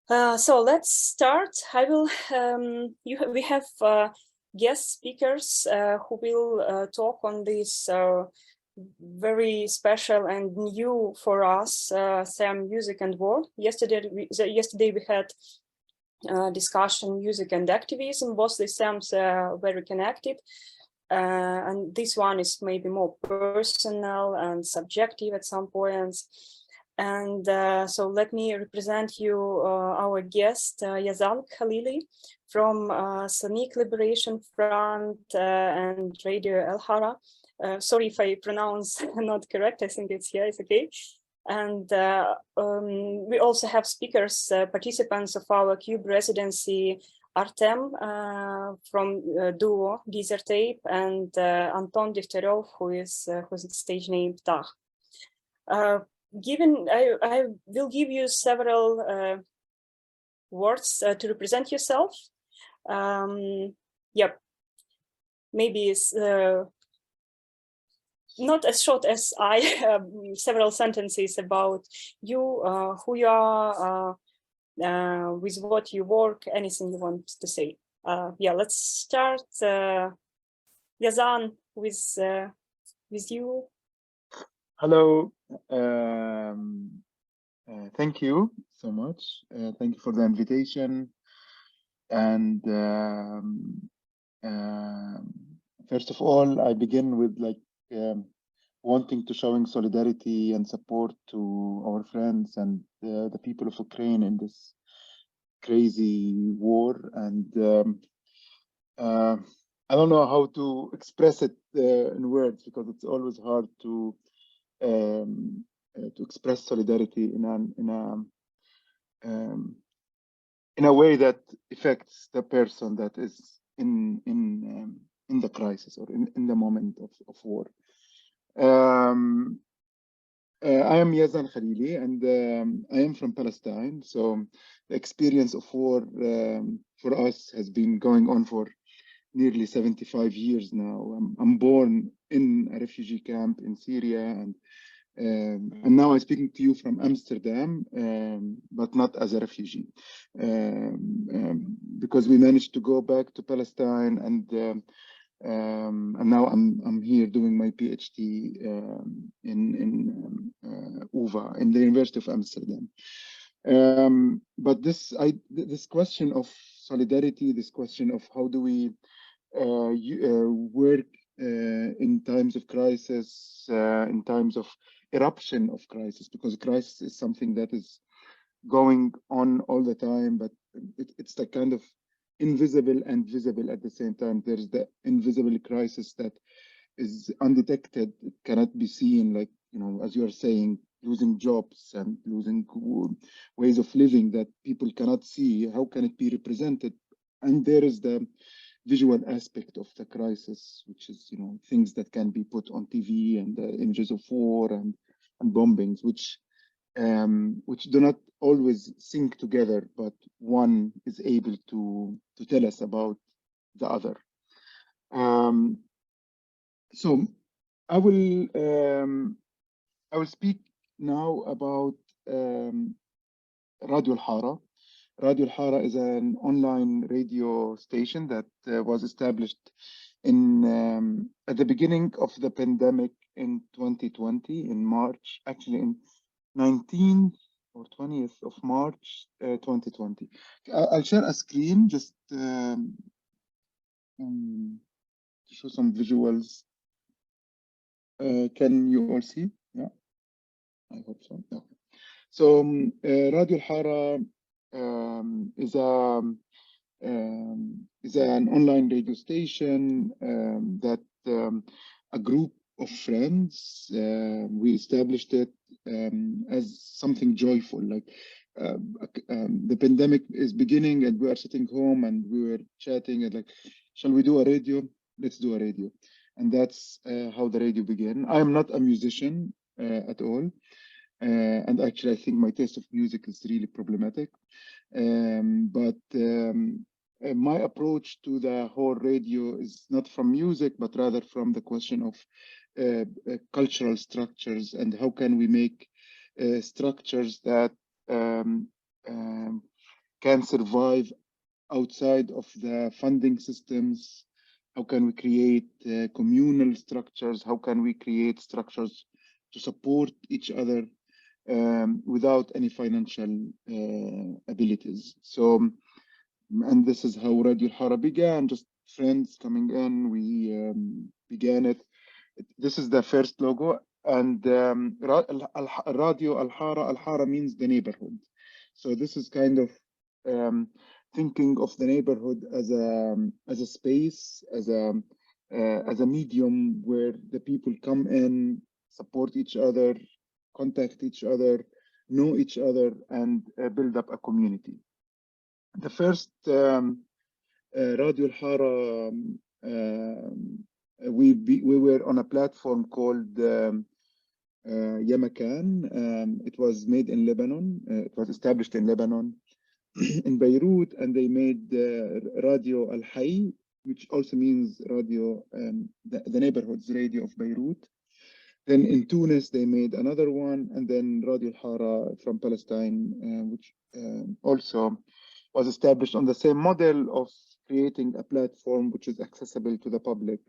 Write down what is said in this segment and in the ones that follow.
So let's start. We have guest speakers who will talk on this very special and new for us theme, music and war. Yesterday we had discussion music and activism. Both these themes are very connected. And this one is maybe more personal and subjective at some points. And so let me represent you our guest, Yazan Khalili from Sonic Liberation Front and Radio Alhara. Sorry if I pronounce not correct, I think it's okay. And we also have speakers, participants of our KYUB residency, Artem from duo Desert Tape, and Anton Difterov, whose stage name Ptakh. I will give you several words to represent yourself. Yep, maybe it's not as short as I, several sentences about you, who you are, with what you work, anything you want to say. Yeah, let's start. Yazan, with you. Hello. Thank you so much. Thank you for the invitation. And first of all, I begin with wanting to showing solidarity and support to our friends and the people of Ukraine in this crazy war. And I don't know how to express it in words, because it's always hard to express solidarity in a way that affects the person that is in the crisis or in the moment of war. I am Yazan Khalili, and I am from Palestine. So the experience of war for us has been going on for nearly 75 years now. I'm born in a refugee camp in Syria, and now I'm speaking to you from Amsterdam, but not as a refugee, because we managed to go back to Palestine, and now I'm here doing my PhD in UvA, in the University of Amsterdam. But this question of solidarity, this question of how do we work in times of crisis, in times of eruption of crisis, because crisis is something that is going on all the time, but it's the kind of invisible and visible at the same time. There's the invisible crisis that is undetected, it cannot be seen, like, you know, as you are saying, losing jobs and losing ways of living that people cannot see. How can it be represented? And there is the visual aspect of the crisis, which is, you know, things that can be put on TV, and the images of war and bombings, which do not always sync together, but one is able to tell us about the other. So I will speak now about Radio Alhara. Radio Alhara is an online radio station that was established in at the beginning of the pandemic in 2020, in March, actually in 19th or 20th of March 2020. I'll share a screen just to show some visuals. Can you all see? Yeah, I hope so. Okay. So Radio Alhara is an online radio station that a group of friends, we established it as something joyful, like the pandemic is beginning and we are sitting home and we were chatting and like, shall we do a radio? Let's do a radio. And that's how the radio began. I am not a musician at all. And actually, I think my taste of music is really problematic. But my approach to the whole radio is not from music, but rather from the question of cultural structures, and how can we make structures that can survive outside of the funding systems? How can we create communal structures? How can we create structures to support each other without any financial abilities? So, and this is how Radio Alhara began, just friends coming in, we began it. This is the first logo, and Radio Alhara, Alhara means the neighborhood. So this is kind of thinking of the neighborhood as a space, as a medium where the people come in, support each other, contact each other, know each other, and build up a community. The first Radio Alhara, we were on a platform called Yamakan. It was made in Lebanon. It was established in Lebanon, in Beirut, and they made Radio Al Hayy, which also means radio, the neighborhood's radio of Beirut. Then in Tunis, they made another one, and then Radio Alhara from Palestine, which also was established on the same model of creating a platform which is accessible to the public.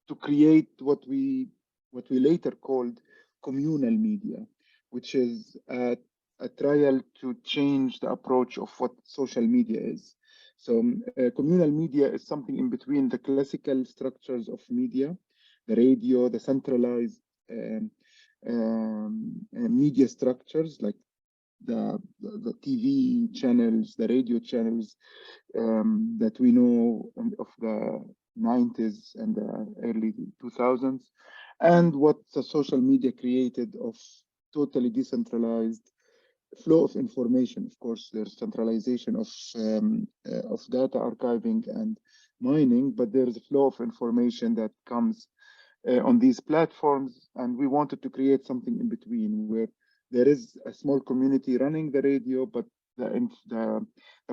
To create what we later called communal media, which is a trial to change the approach of what social media is. So communal media is something in between the classical structures of media, the radio, the centralized media structures like the TV channels, the radio channels that we know of the 90s and the early 2000s, and what the social media created of totally decentralized flow of information. Of course, there's centralization of data archiving and mining, but there's a flow of information that comes on these platforms, and we wanted to create something in between where there is a small community running the radio, but the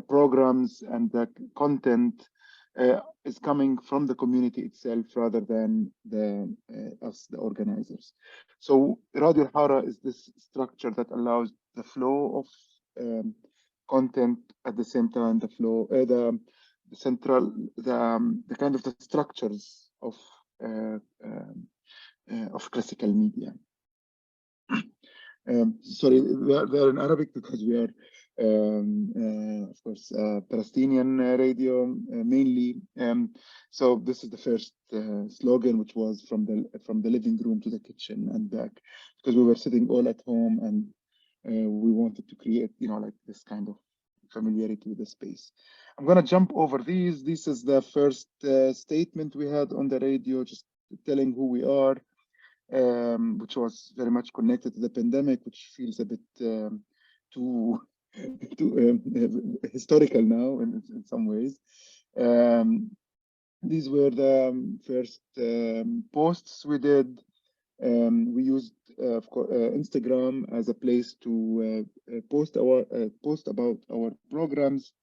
programs and the content is coming from the community itself rather than us, the organizers. So Radio Alhara is this structure that allows the flow of content at the same time, the flow, the kind of the structures of classical media. Sorry, they're in Arabic because we are, of course, Palestinian radio mainly. So this is the first slogan, which was from the living room to the kitchen and back, because we were sitting all at home, and we wanted to create, like this kind of familiarity with the space. I'm gonna jump over these. This is the first statement we had on the radio, just telling who we are. Which was very much connected to the pandemic, which feels a bit too historical now in some ways. These were the first posts we did. We used, of course, Instagram as a place to post about our programs,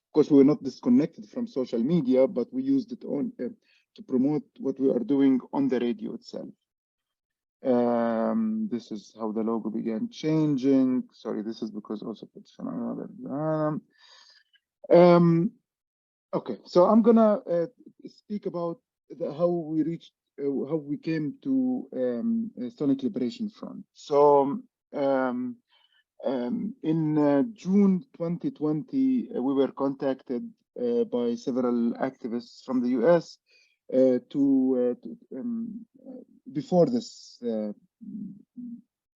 of course, we were not disconnected from social media, but we used it on to promote what we are doing on the radio itself. This is how the logo began changing. Sorry, this is because also it's from another. Okay, so I'm gonna speak about how we reached, how we came to Sonic Liberation Front. So. In June 2020, we were contacted by several activists from the US before this.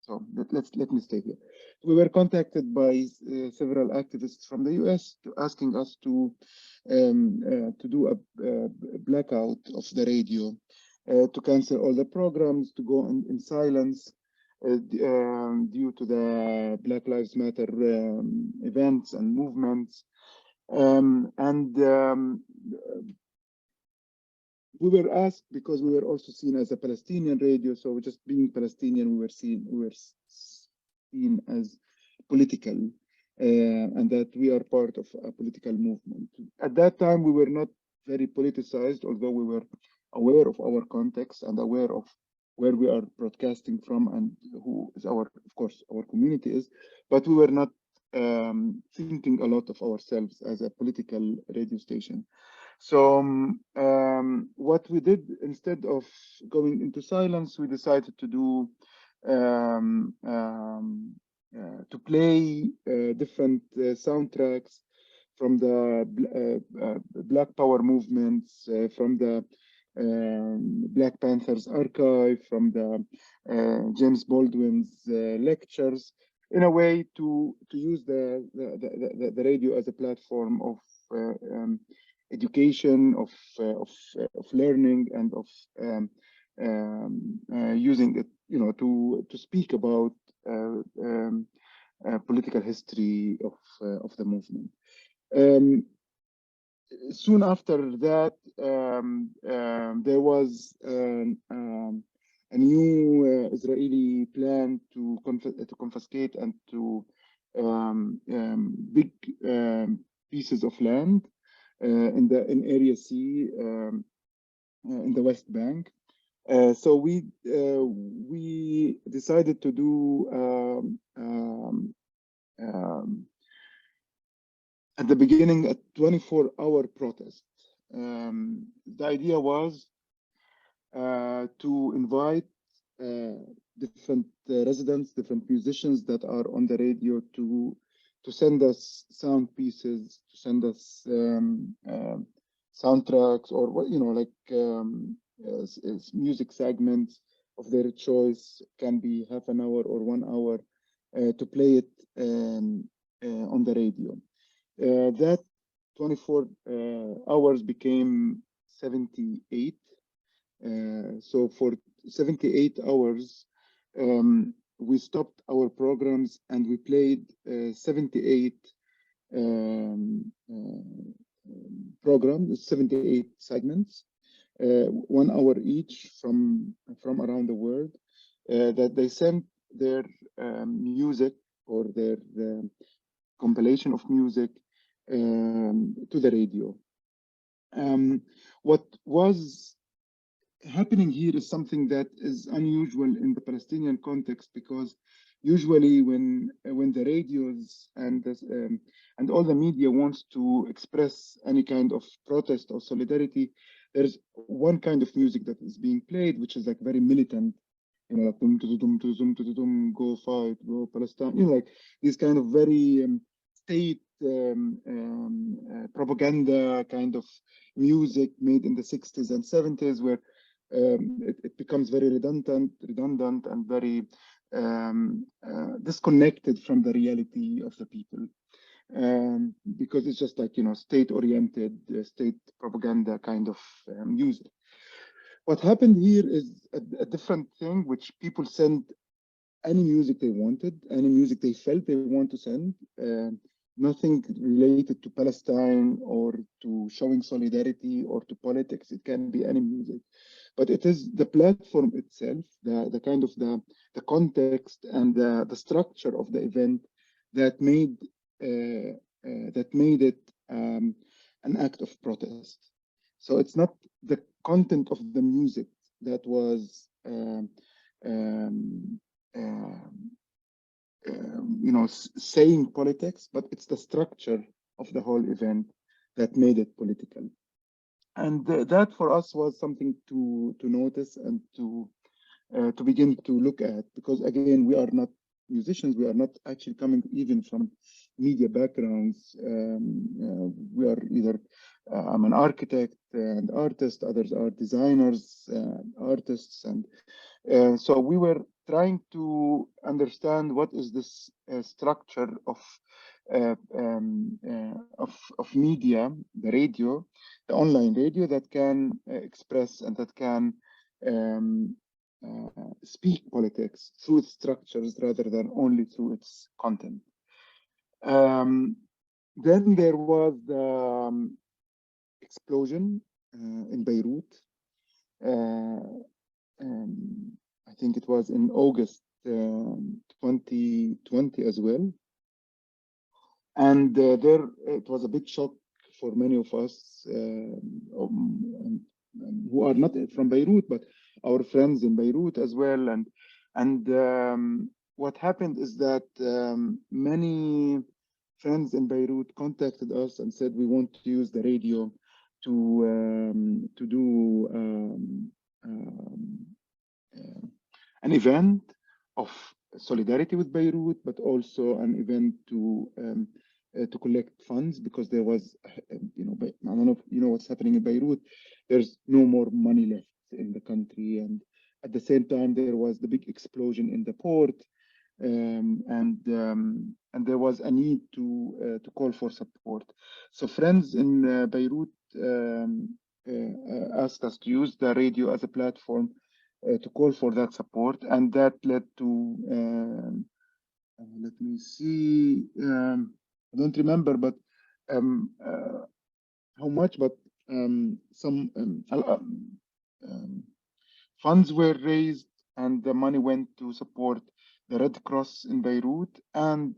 So let me stay here. We were contacted by several activists from the US asking us to do a blackout of the radio, to cancel all the programs, to go in silence. Due to the Black Lives Matter events and movements, we were asked because we were also seen as a Palestinian radio. So just being Palestinian, we were seen as political, and that we are part of a political movement. At that time, we were not very politicized, although we were aware of our context and aware of where we are broadcasting from and who is our, of course, our community is, but we were not thinking a lot of ourselves as a political radio station. So what we did, instead of going into silence, we decided to do to play different soundtracks from the Black Power movements, from the Black Panthers archive, from the James Baldwin's lectures, in a way to use the radio as a platform of education, of learning, and of using it, to speak about political history of the movement. Soon after that, there was a new Israeli plan to confiscate and to big pieces of land in Area C in the West Bank. So we decided to do at the beginning a 24-hour protest. The idea was to invite different residents, different musicians that are on the radio to send us sound pieces, to send us soundtracks, or what, like music segments of their choice. Can be half an hour or 1 hour to play it on the radio. That 24 hours became 78. So for 78 hours, we stopped our programs and we played 78 programs, 78 segments, 1 hour each from around the world, that they sent their music or their compilation of music to the radio. What was happening here is something that is unusual in the Palestinian context, because usually when the radios and all the media wants to express any kind of protest or solidarity, there's one kind of music that is being played, which is like very militant, like go fight, go Palestine, like these kind of very state propaganda kind of music made in the 60s and 70s, where it becomes very redundant and very disconnected from the reality of the people, because it's just like, state-oriented, state propaganda kind of music. What happened here is a different thing, which people send any music they wanted, any music they felt they want to send, nothing related to Palestine or to showing solidarity or to politics. It can be any music, but it is the platform itself, the kind of the context and the structure of the event that made it an act of protest. So it's not the content of the music that was saying politics, but it's the structure of the whole event that made it political. And that for us was something to notice and to begin to look at, because again, we are not musicians, we are not actually coming even from media backgrounds. We are either, I'm an architect and artist, others are designers, artists, and so we were trying to understand what is this structure of media, the radio, the online radio, that can express and that can speak politics through its structures rather than only through its content. Then there was the explosion in Beirut. I think it was in August 2020 as well. And there it was a big shock for many of us who are not from Beirut, but our friends in Beirut as well. And what happened is that many friends in Beirut contacted us and said, we want to use the radio to do an event of solidarity with Beirut, but also an event to collect funds, because there was, I don't know if you know what's happening in Beirut. There's no more money left in the country, and at the same time there was the big explosion in the port, and there was a need to call for support. So friends in Beirut asked us to use the radio as a platform to call for that support, and that led to let me see, I don't remember, but how much, but some funds were raised, and the money went to support the Red Cross in Beirut and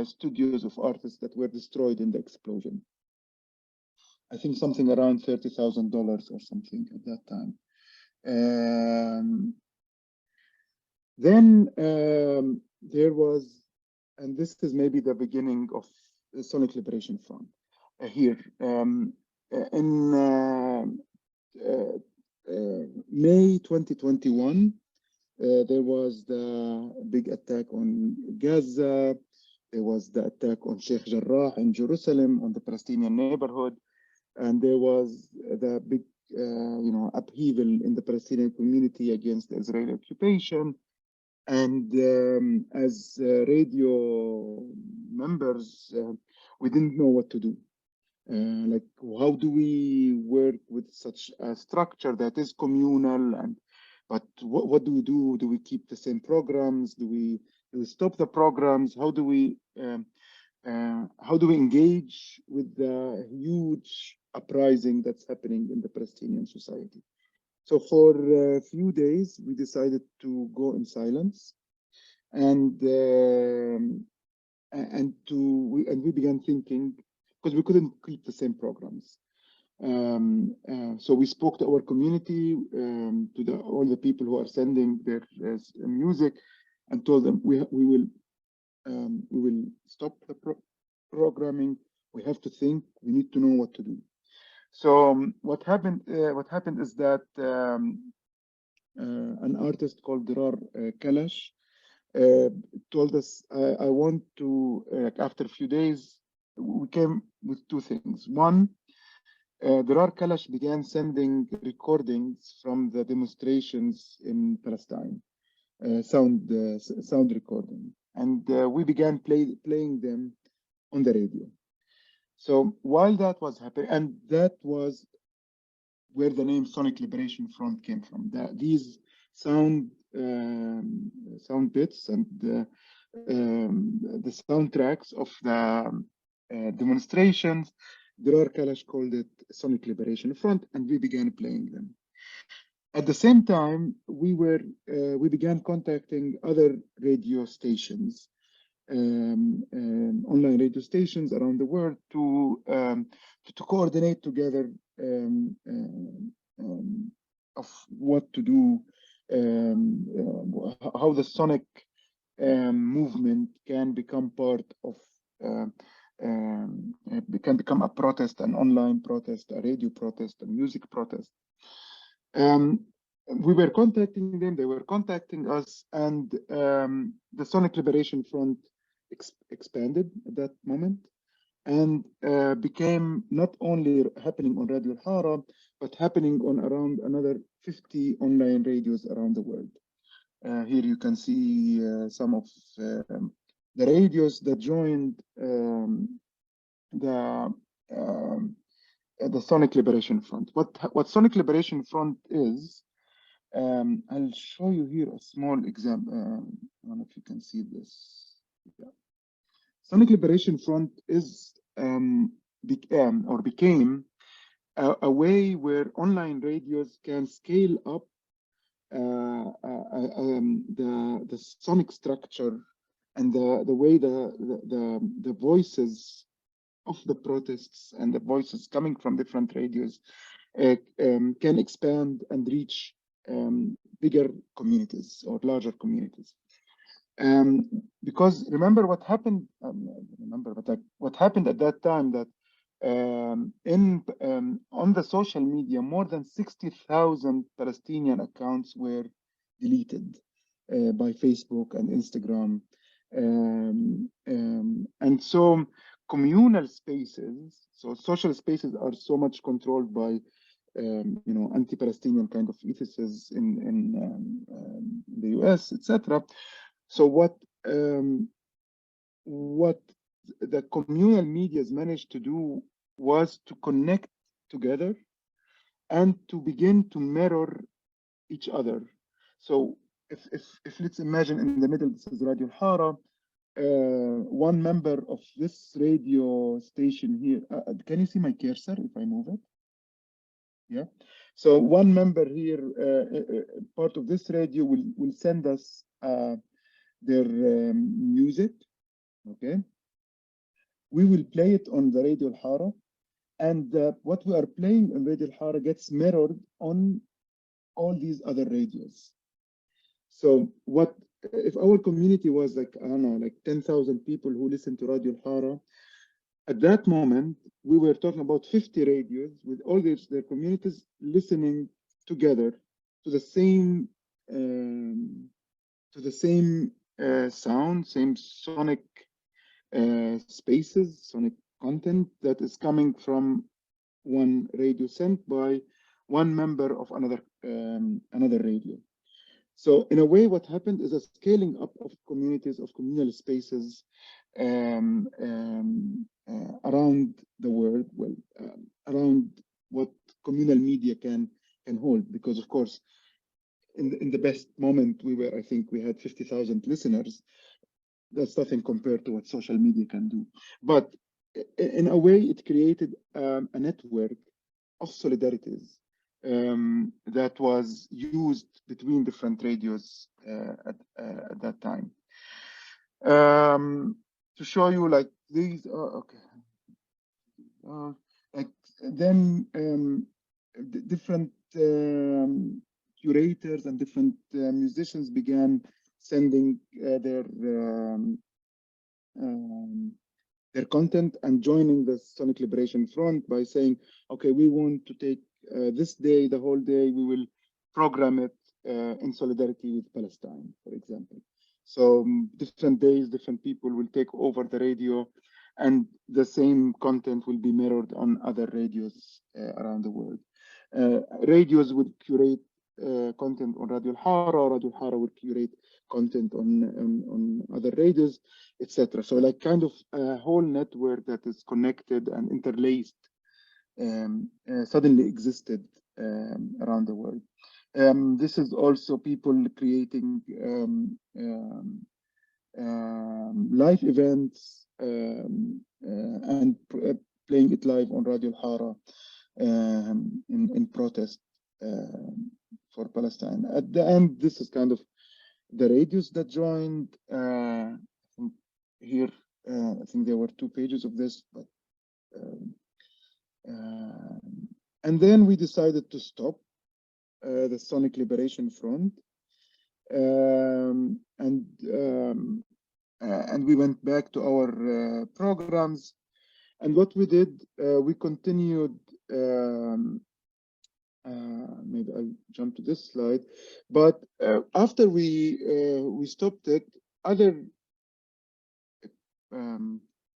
studios of artists that were destroyed in the explosion. I think something around $30,000 or something at that time. Then there was, and this is maybe the beginning of the Sonic Liberation Front here. In May 2021, there was the big attack on Gaza. There was the attack on Sheikh Jarrah in Jerusalem, on the Palestinian neighborhood. And there was the big upheaval in the Palestinian community against the Israeli occupation. And as radio members, we didn't know what to do. Like, how do we work with such a structure that is communal? But what do we do? Do we keep the same programs? Do we stop the programs? How do we engage with the huge uprising that's happening in the Palestinian society? So for a few days, we decided to go in silence, and we began thinking, because we couldn't keep the same programs. So we spoke to our community, to all the people who are sending their music, and told them we will stop the programming. We have to think. We need to know what to do. So what happened is that an artist called Dirar Kalash told us, I want to, after a few days, we came with two things. One, Dirar Kalash began sending recordings from the demonstrations in Palestine, sound recording, and we began playing them on the radio. So while that was happening, and that was where the name Sonic Liberation Front came from. These sound bits and the soundtracks of the demonstrations, Dirar Kalash called it Sonic Liberation Front, and we began playing them. At the same time, we began contacting other radio stations, online radio stations around the world, to coordinate together of what to do, how the Sonic movement can become part of, it can become a protest, an online protest, a radio protest, a music protest. We were contacting them, they were contacting us, and the Sonic Liberation Front expanded at that moment, and became not only happening on Radio Alhara, but happening on around another 50 online radios around the world. Here you can see some of the radios that joined the Sonic Liberation Front. What Sonic Liberation Front is, I'll show you here a small example. I don't know if you can see this. Yeah. Sonic Liberation Front is became a way where online radios can scale up the sonic structure and the way the voices of the protests and the voices coming from different radios can expand and reach bigger communities or larger communities. Because remember what happened, what happened at that time, that on the social media, more than 60,000 Palestinian accounts were deleted by Facebook and Instagram. And so communal spaces, so social spaces, are so much controlled by anti-Palestinian kind of ethos in the US, etc. So what the communal medias managed to do was to connect together and to begin to mirror each other. So if let's imagine in the middle, this is Radio Alhara, one member of this radio station here, can you see my cursor if I move it? Yeah. So one member here, part of this radio, will send us their music. Okay. We will play it on the Radio Alhara, and what we are playing on Radio Alhara gets mirrored on all these other radios. So what if our community was like, I don't know, like 10,000 people who listen to Radio Alhara? At that moment, we were talking about 50 radios with all their communities listening together to the same sound, same sonic spaces, sonic content that is coming from one radio sent by one member of another radio. So in a way, what happened is a scaling up of communities, of communal spaces around the world, around what communal media can hold. Because of course, in the best moment, I think we had 50,000 listeners. That's nothing compared to what social media can do. But in a way, it created a network of solidarities that was used between different radios at that time. To show you, like, these are okay. Like then different curators and different musicians began sending their content and joining the Sonic Liberation Front by saying, okay, we want to take this day, the whole day, we will program it in solidarity with Palestine, for example. So different days, different people will take over the radio, and the same content will be mirrored on other radios around the world. Radios would curate content on Radio Alhara, Radio Alhara would curate content on other radios, etc. So like kind of a whole network that is connected and interlaced suddenly existed around the world. This is also people creating live events and playing it live on Radio Alhara in protest for Palestine. At the end, this is kind of the radios that joined. I think here, I think there were 2 pages of this, but and then we decided to stop the Sonic Liberation Front, and we went back to our programs. And what we did, we continued. Maybe I'll jump to this slide. But after we stopped it, other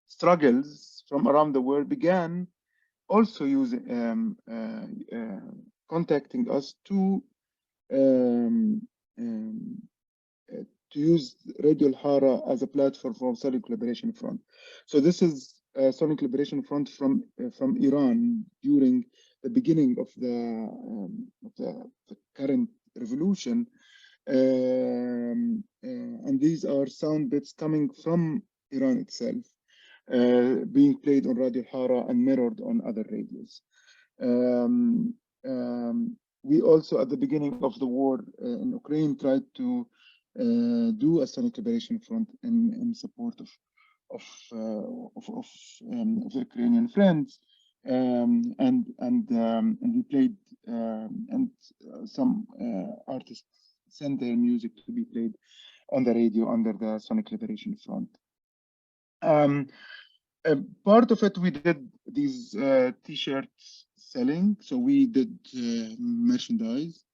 struggles from around the world began also using contacting us to use Radio Alhara as a platform for Sonic Liberation Front. So this is Sonic Liberation Front from Iran during the beginning of the current revolution, and these are sound bits coming from Iran itself, being played on Radio Alhara and mirrored on other radios. We also, at the beginning of the war in Ukraine, tried to do a Sonic Liberation Front in support of the Ukrainian friends, and we played, and some artists sent their music to be played on the radio under the Sonic Liberation Front. Part of it, we did these T-shirts selling, so we did merchandise,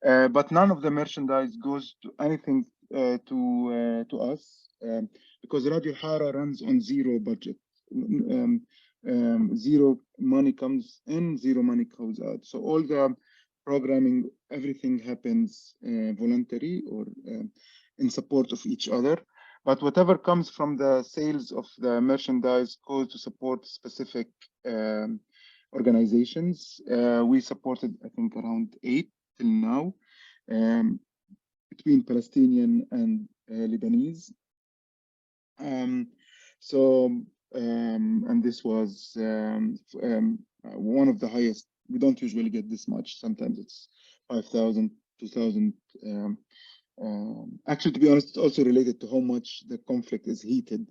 but none of the merchandise goes to anything to us, because Radio Alhara runs on zero budget. Zero money comes in, zero money goes out. So all the programming, everything happens voluntary or in support of each other. But whatever comes from the sales of the merchandise goes to support specific organizations. We supported, I think, around 8 till now, between Palestinian and Lebanese. And this was one of the highest. We don't usually get this much. Sometimes it's 5,000, 2,000. Actually, to be honest, it's also related to how much the conflict is heated,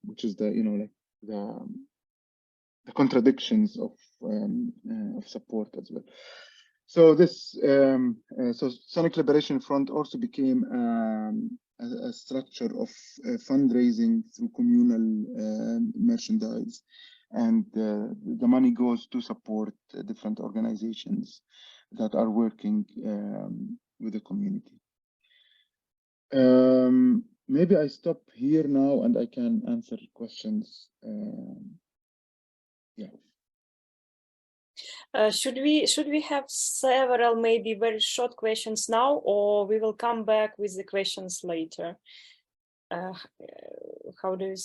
which is the, like the contradictions of support as well. So this, so Sonic Liberation Front also became a structure of fundraising through communal merchandise, and the money goes to support different organizations that are working with the community. Maybe I stop here now and I can answer questions. Yeah. Should we have several maybe very short questions now, or we will come back with the questions later? How do you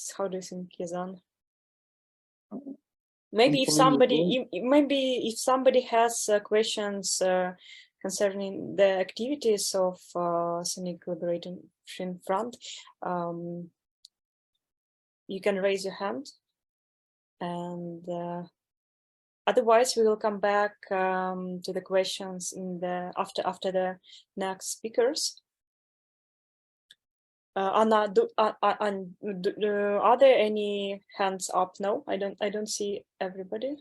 think, Yazan? Maybe if somebody has questions concerning the activities of Sonic Liberation Front, you can raise your hand, and otherwise we will come back to the questions in the after the next speakers. Anna, are there any hands up? No, I don't see everybody.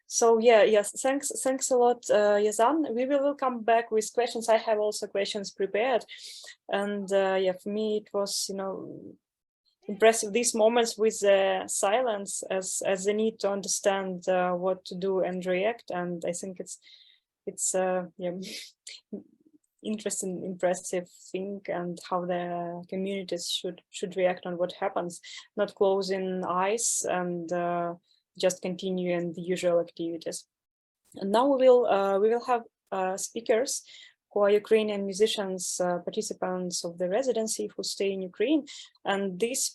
So yes, thanks a lot, Yazan. We will come back with questions. I have also questions prepared, and yeah, for me it was impressive, these moments with the silence as the need to understand what to do and react. And I think it's yeah, interesting, impressive thing, and how the communities should react on what happens, not closing eyes and just continuing the usual activities. And now we will have speakers who are Ukrainian musicians, participants of the residency who stay in Ukraine, and these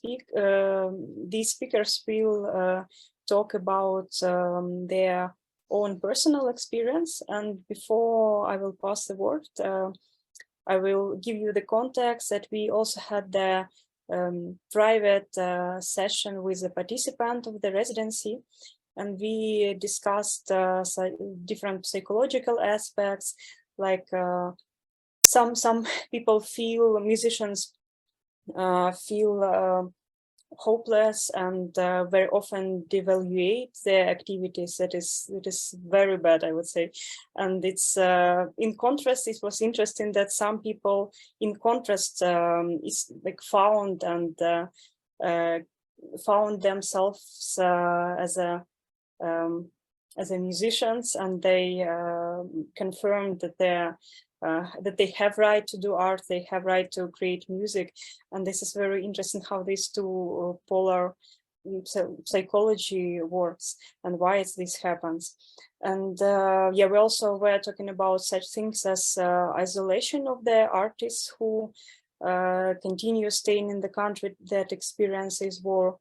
speakers will talk about their own personal experience. And before I will pass the word, I will give you the context that we also had the private session with a participant of the residency, and we discussed different psychological aspects, like some people feel, musicians feel hopeless and very often devaluate their activities. That is very bad, I would say. And it's in contrast, it was interesting that some people in contrast is like found themselves as a musicians, and they confirmed that they have right to do art, they have right to create music. And this is very interesting how these two polar psychology works and why this happens. And yeah, we also were talking about such things as isolation of the artists who continue staying in the country that experiences war.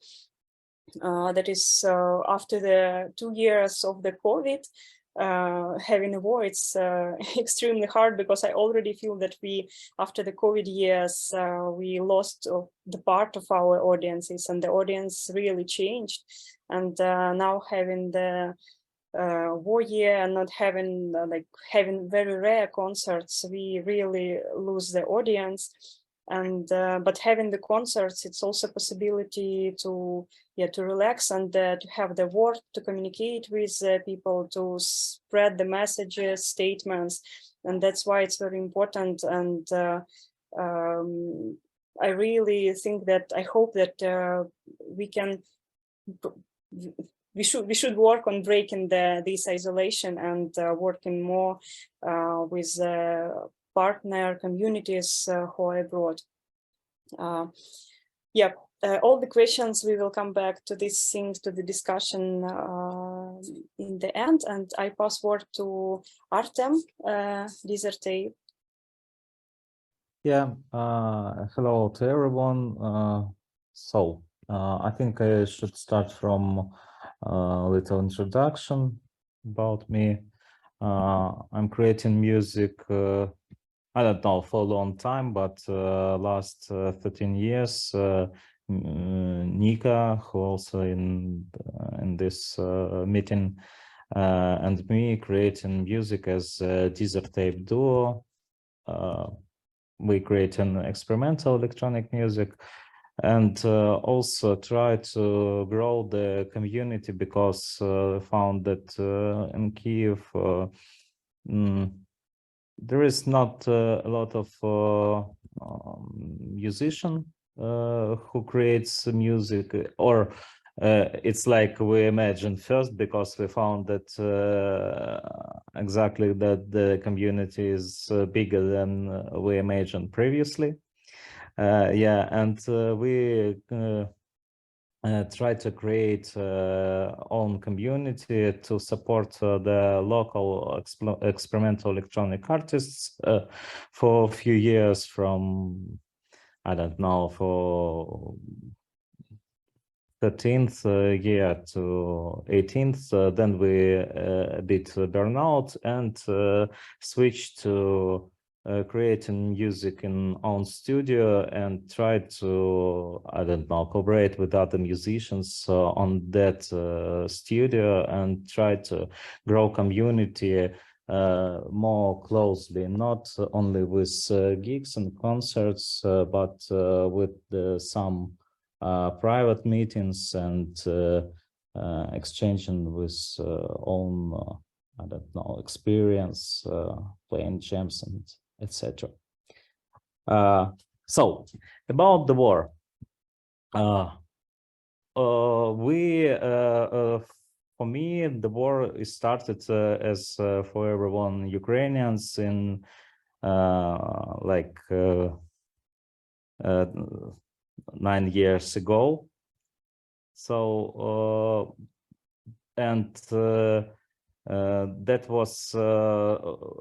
That is after the 2 years of the COVID, having a war, it's extremely hard, because I already feel that after the COVID years, we lost the part of our audiences, and the audience really changed. And now having the war year and not having having very rare concerts, we really lose the audience. and but having the concerts, it's also a possibility to relax and to have the word, to communicate with people, to spread the messages, statements, and that's why it's very important. And I really think that, I hope that we should work on breaking this isolation and working more with partner communities who are abroad. All the questions, we will come back to these things, to the discussion in the end, and I pass word to Artem Dizertey. Yeah, hello to everyone. I think I should start from a little introduction about me. I'm creating music, I don't know, for a long time, but last 13 years, Nika, who also in this meeting, and me creating music as a desert tape duo. We create an experimental electronic music and also try to grow the community, because found that in Kyiv there is not a lot of musician who creates music, or it's like we imagined first, because we found that exactly that the community is bigger than we imagined previously. And we try to create own community to support the local experimental electronic artists for a few years, from, I don't know, for 13th year to 18th. Then we a bit burn out and switched to creating music in own studio and try to, I don't know, collaborate with other musicians on that studio and try to grow community more closely, not only with gigs and concerts, but with some private meetings and exchanging with own, I don't know, experience, playing jams and etc. So about the war, for me, the war started as for everyone Ukrainians in 9 years ago. So that was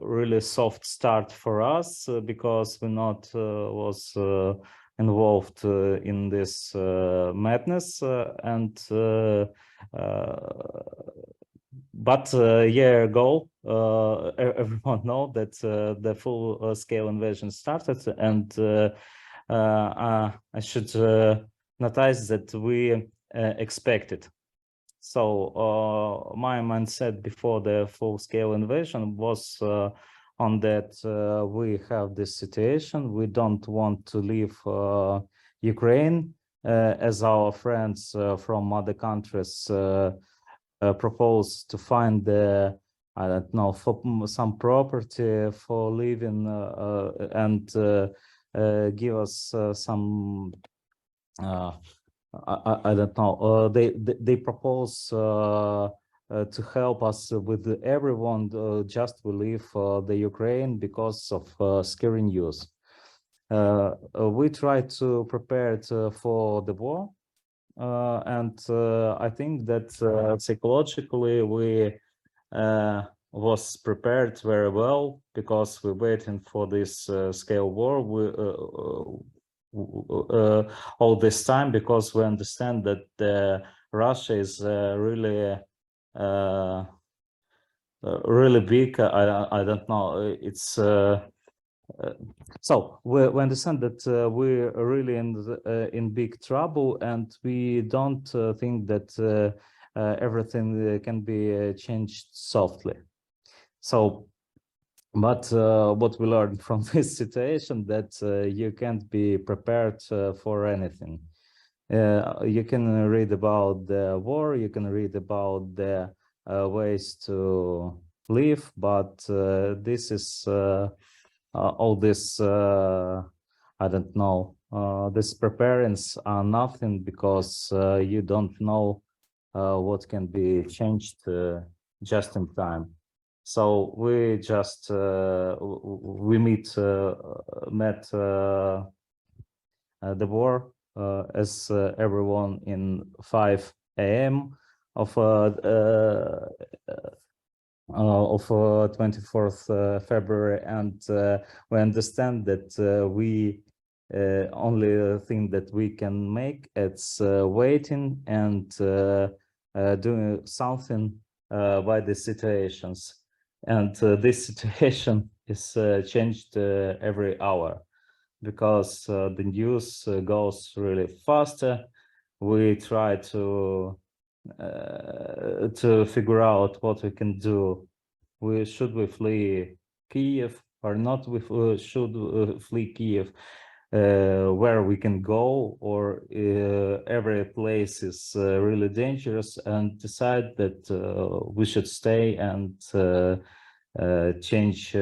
really soft start for us, because we not was involved in this madness, but a year ago everyone know that the full scale invasion started, and I should notice that we expected. So my mindset before the full-scale invasion was on that we have this situation. We don't want to leave Ukraine, as our friends from other countries propose to find the, I don't know, for some property for living and give us some. I don't know. They propose to help us with everyone. Just we leave the Ukraine because of scary news. We try to prepare it for the war, and I think that psychologically we was prepared very well, because we're waiting for this scale war. All this time, because we understand that Russia is really really big. I don't know. It's so we understand that we're really in big trouble, and we don't think that everything can be changed softly. So But what we learned from this situation, that you can't be prepared for anything. You can read about the war, you can read about the ways to live, but this is all this, I don't know, these preparedness are nothing, because you don't know what can be changed just in time. So we just we met the war as everyone in 5 a.m. of 24th February, and we understand that we only thing that we can make, it's waiting and doing something by the situations. And this situation is changed every hour, because the news goes really faster. We try to figure out what we can do. Should we flee Kiev or not? We should flee Kiev. Where we can go, or every place is really dangerous, and decide that we should stay and change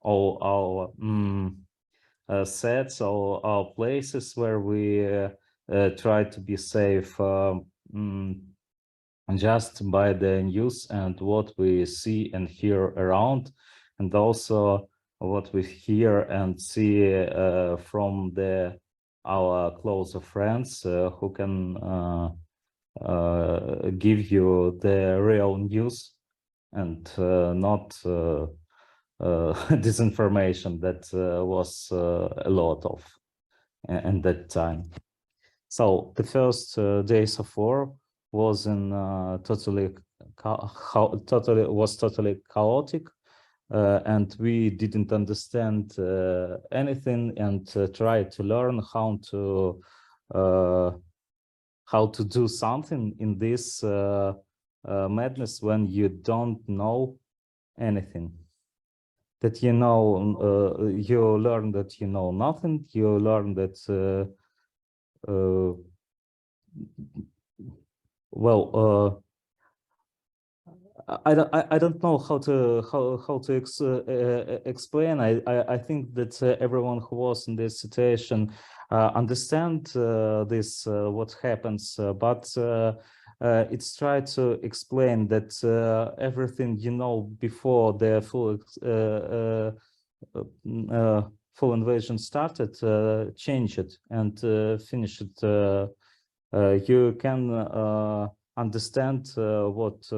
all our sets, all our places where we try to be safe, just by the news and what we see and hear around, and also what we hear and see from our closer friends who can give you the real news, and not disinformation that was a lot of in that time. So the first days of war was in totally chaotic, and we didn't understand anything, and tried to learn how to do something in this madness, when you don't know anything. That you learn that you know nothing. You learn that I don't know how to explain. I think that everyone who was in this situation understand this what happens, but it's try to explain that everything you know before the full invasion started, change it and finish it. You can understand what's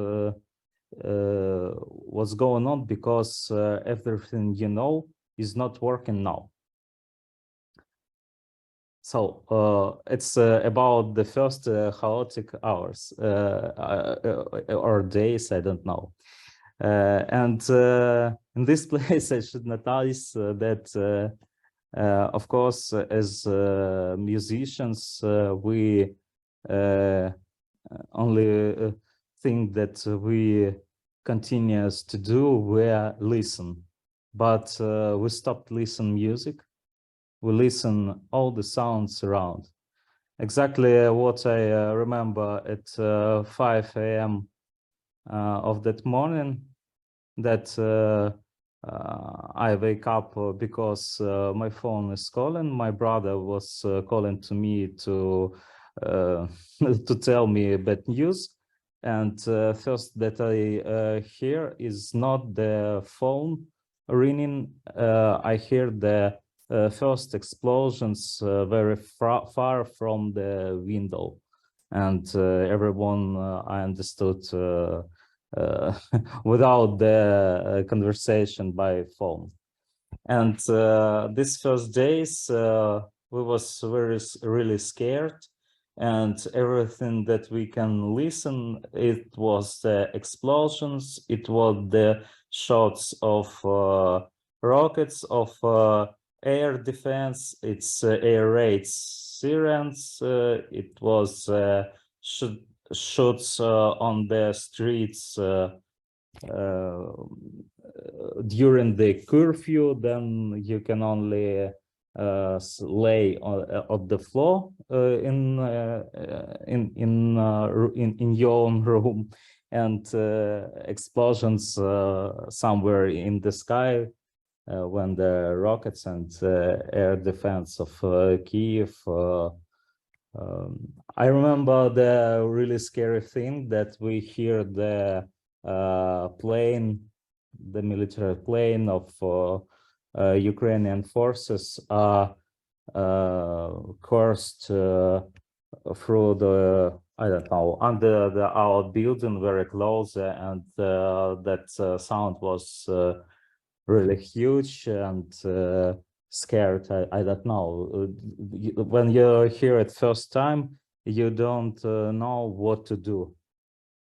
going on, because everything you know is not working now. So it's about the first chaotic hours or days, I don't know. And in this place, I should notice that, of course, as musicians, we only thing that we continues to do, we listen. But we stopped listen music. We listen all the sounds around. Exactly what I remember at 5 a.m. Of that morning, that I wake up because my phone is calling. My brother was calling to me to to tell me bad news. And first that I hear is not the phone ringing. I hear the first explosions very far from the window, and everyone I understood without the conversation by phone. And these first days we was really scared, and everything that we can listen, it was the explosions, it was the shots of rockets, of air defense, it's air raids, sirens, it was shots on the streets, during the curfew, then you can only lay on the floor in your own room, and explosions somewhere in the sky when the rockets and air defense of Kiev. I remember the really scary thing that we hear the plane, the military plane of Ukrainian forces coursed through the, I don't know, under our building very close, and that sound was really huge and scared. I don't know. When you hear it first time, you don't know what to do,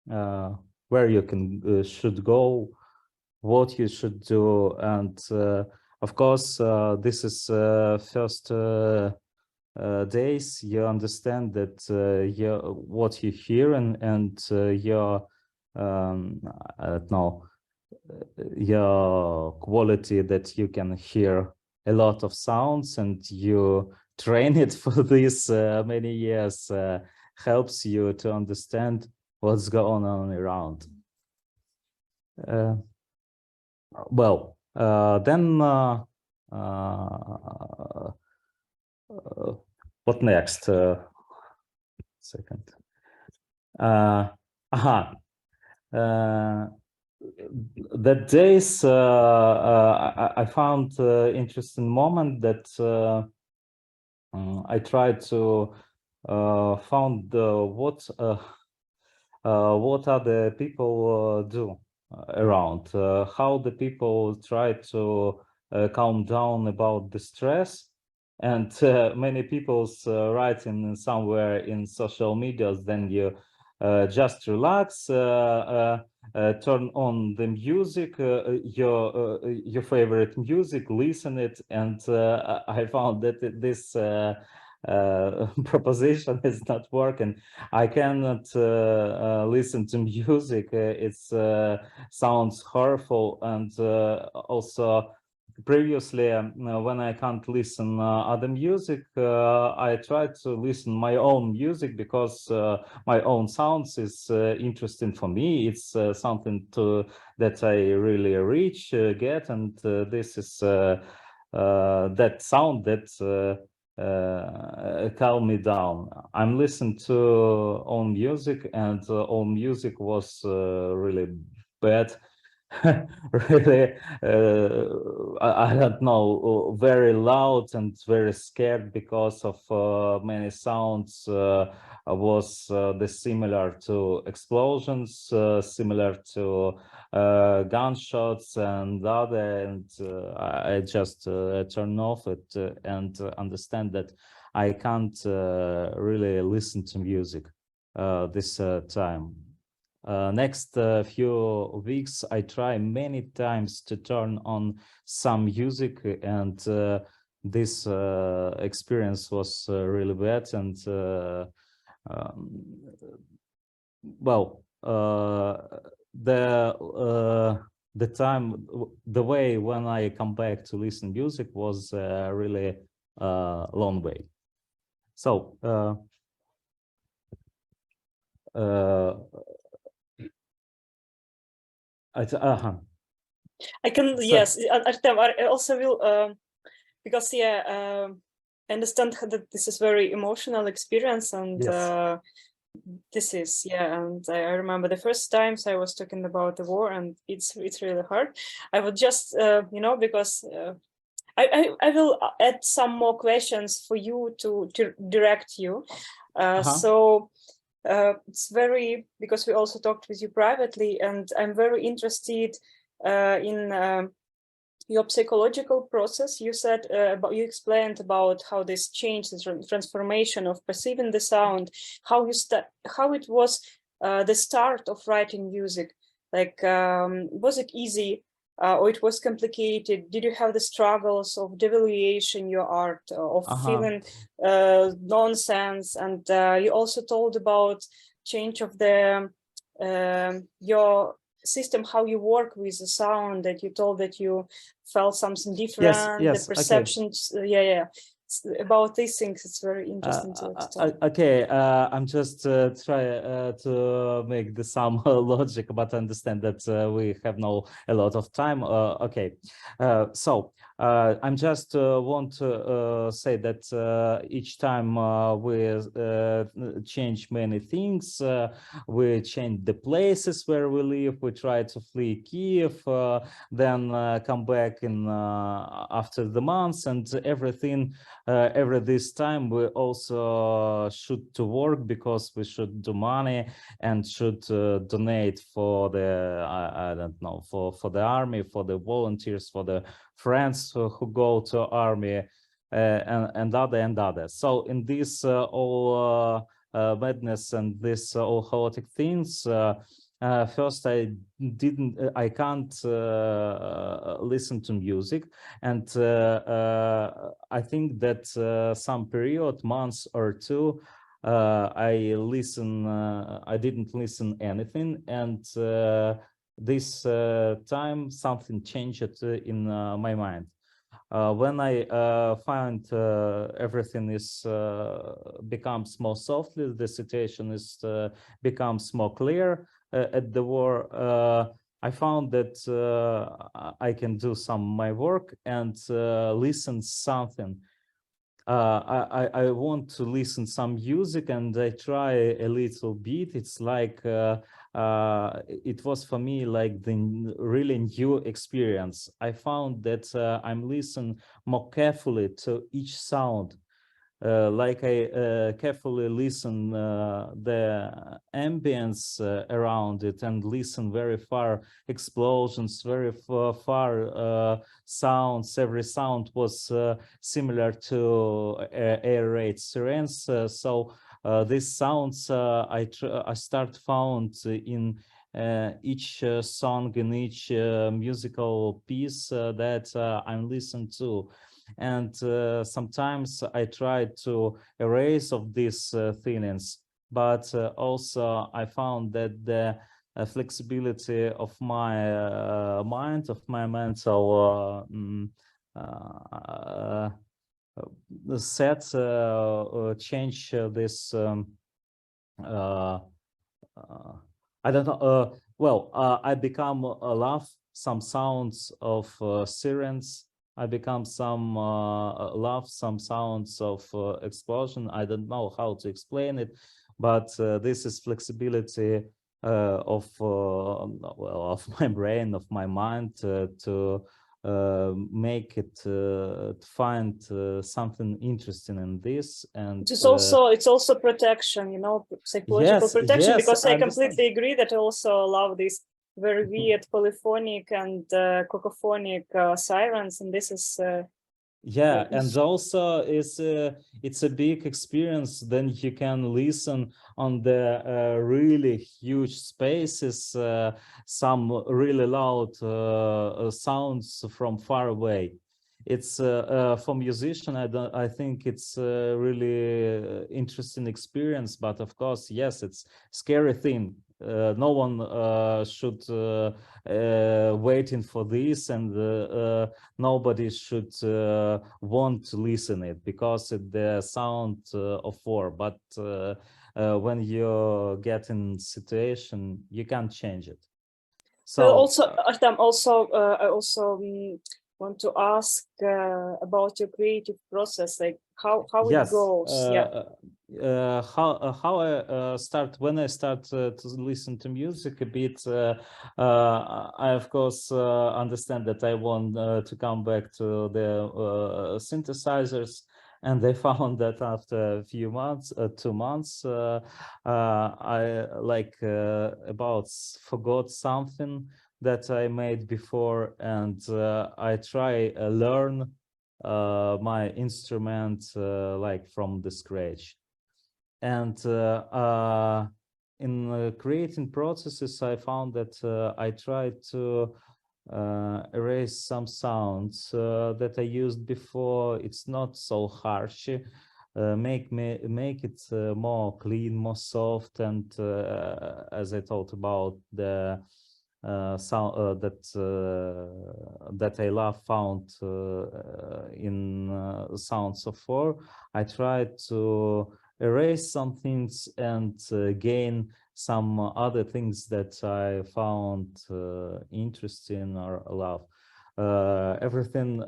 where you can should go, what you should do, and of course, this is first days. You understand that what you hear, and your I don't know, your quality that you can hear a lot of sounds, and you train it for these many years, helps you to understand what's going on around. Well, then what next? Second. That days I found interesting moment that I tried to found what other people do around, how the people try to calm down about the stress, and many people's writing somewhere in social medias. Then you just relax, turn on the music, your favorite music, listen it, and I found that this proposition is not working. I cannot listen to music. It sounds horrible, and also previously, when I can't listen other music, I try to listen my own music, because my own sounds is interesting for me. It's something that I really get, and this is that sound that calm me down. I'm listening to own music, and own music was really bad. Really, I don't know, very loud and very scared, because of many sounds was similar to explosions, similar to gunshots and other, and I just turn off it and understand that I can't really listen to music this time. Next few weeks, I try many times to turn on some music, and this experience was really bad. And well, the time, the way when I come back to listen music was really long way. So I can, so, yes, Artem, I also will, because I understand that this is very emotional experience, and yes. This is, and I remember the first times I was talking about the war, and it's really hard. I would just, because I will add some more questions for you to direct you. So it's very, because we also talked with you privately, and I'm very interested in your psychological process. You said you explained about how this change, this transformation of perceiving the sound, how it was the start of writing music. Like, was it easy or it was complicated? Did you have the struggles of devaluation your art, of feeling nonsense? And you also told about change of the your system, how you work with the sound, that you told that you felt something different, yes, the perceptions. Okay. About these things, it's very interesting to talk. Okay, I'm just try to make the some logic, but understand that we have a lot of time. Okay, so I'm just want to say that each time we change many things, we change the places where we live. We try to flee Kiev, then come back in after the months, and everything. Every this time we also should to work because we should do money and should donate for the I don't know, for the army, for the volunteers, for the friends who go to army, and other. So in this all madness and this all chaotic things, first I can't listen to music, and I think that some period, months or two, I didn't listen anything, and this time something changed in my mind. When I find everything is becomes more softly, the situation is becomes more clear at the war. I found that I can do some my work and listen something. I want to listen some music, and I try a little bit. It's like it was for me like the really new experience. I found that I'm listening more carefully to each sound. Like I carefully listen the ambience around it, and listen very far explosions, very far sounds. Every sound was similar to air raid sirens. So these sounds I start found in each song, in each musical piece that I'm listening to. And sometimes I try to erase of these feelings, but also I found that the flexibility of my mind, of my mental set change this I don't know. Well, I become love some sounds of sirens. I become some love some sounds of explosion. I don't know how to explain it, but this is flexibility of well, of my brain, of my mind to make it to find something interesting in this. And it's also protection, you know, psychological protection. Yes, because I understand. completely agree that I also love this very weird polyphonic and cacophonic sirens, and this is yeah, and also it's a big experience. Then you can listen on the really huge spaces, some really loud sounds from far away. It's for musician, I think it's a really interesting experience, but of course, yes, it's scary thing. No one should waiting for this, and nobody should want to listen it because it's the sound of war. But when you get in situation, you can't change it. So also, Artem, I also want to ask about your creative process, like how yes, it goes. how I start, when I start to listen to music a bit, I of course understand that I want to come back to the synthesizers, and they found that after a few months, 2 months, I like about forgot something that I made before, and I try learn my instrument like from the scratch. And in creating processes, I found that I tried to erase some sounds that I used before. It's not so harsh. Make it more clean, more soft, and as I talked about, the sound that I love found in Sounds of War. I tried to erase some things and gain some other things that I found interesting or love. Everything,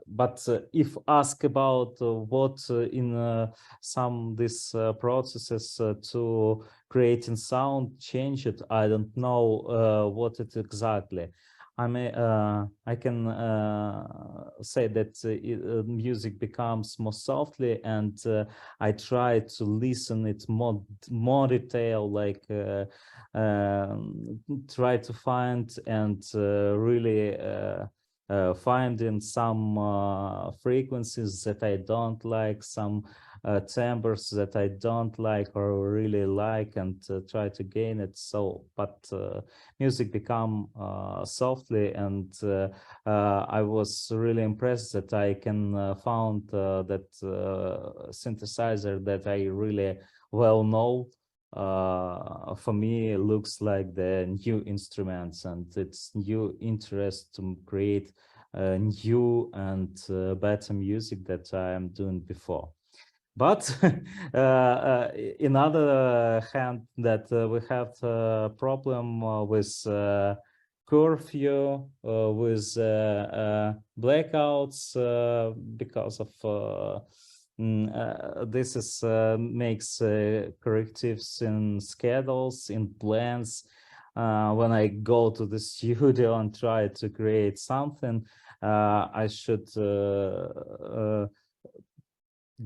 but if asked about what in some these processes to creating sound change it, I don't know what it exactly. I can say that music becomes more softly, and I try to listen it more detail, like try to find and really finding some frequencies that I don't like, some timbres that I don't like or really like, and try to gain it. So, but music become softly, and I was really impressed that I can found that synthesizer that I really well know. For me, it looks like the new instruments, and it's new interest to create new and better music that I am doing before. But in other hand, that we have a problem with curfew, with blackouts because of this is makes correctives in schedules, in plans. When I go to the studio and try to create something, I should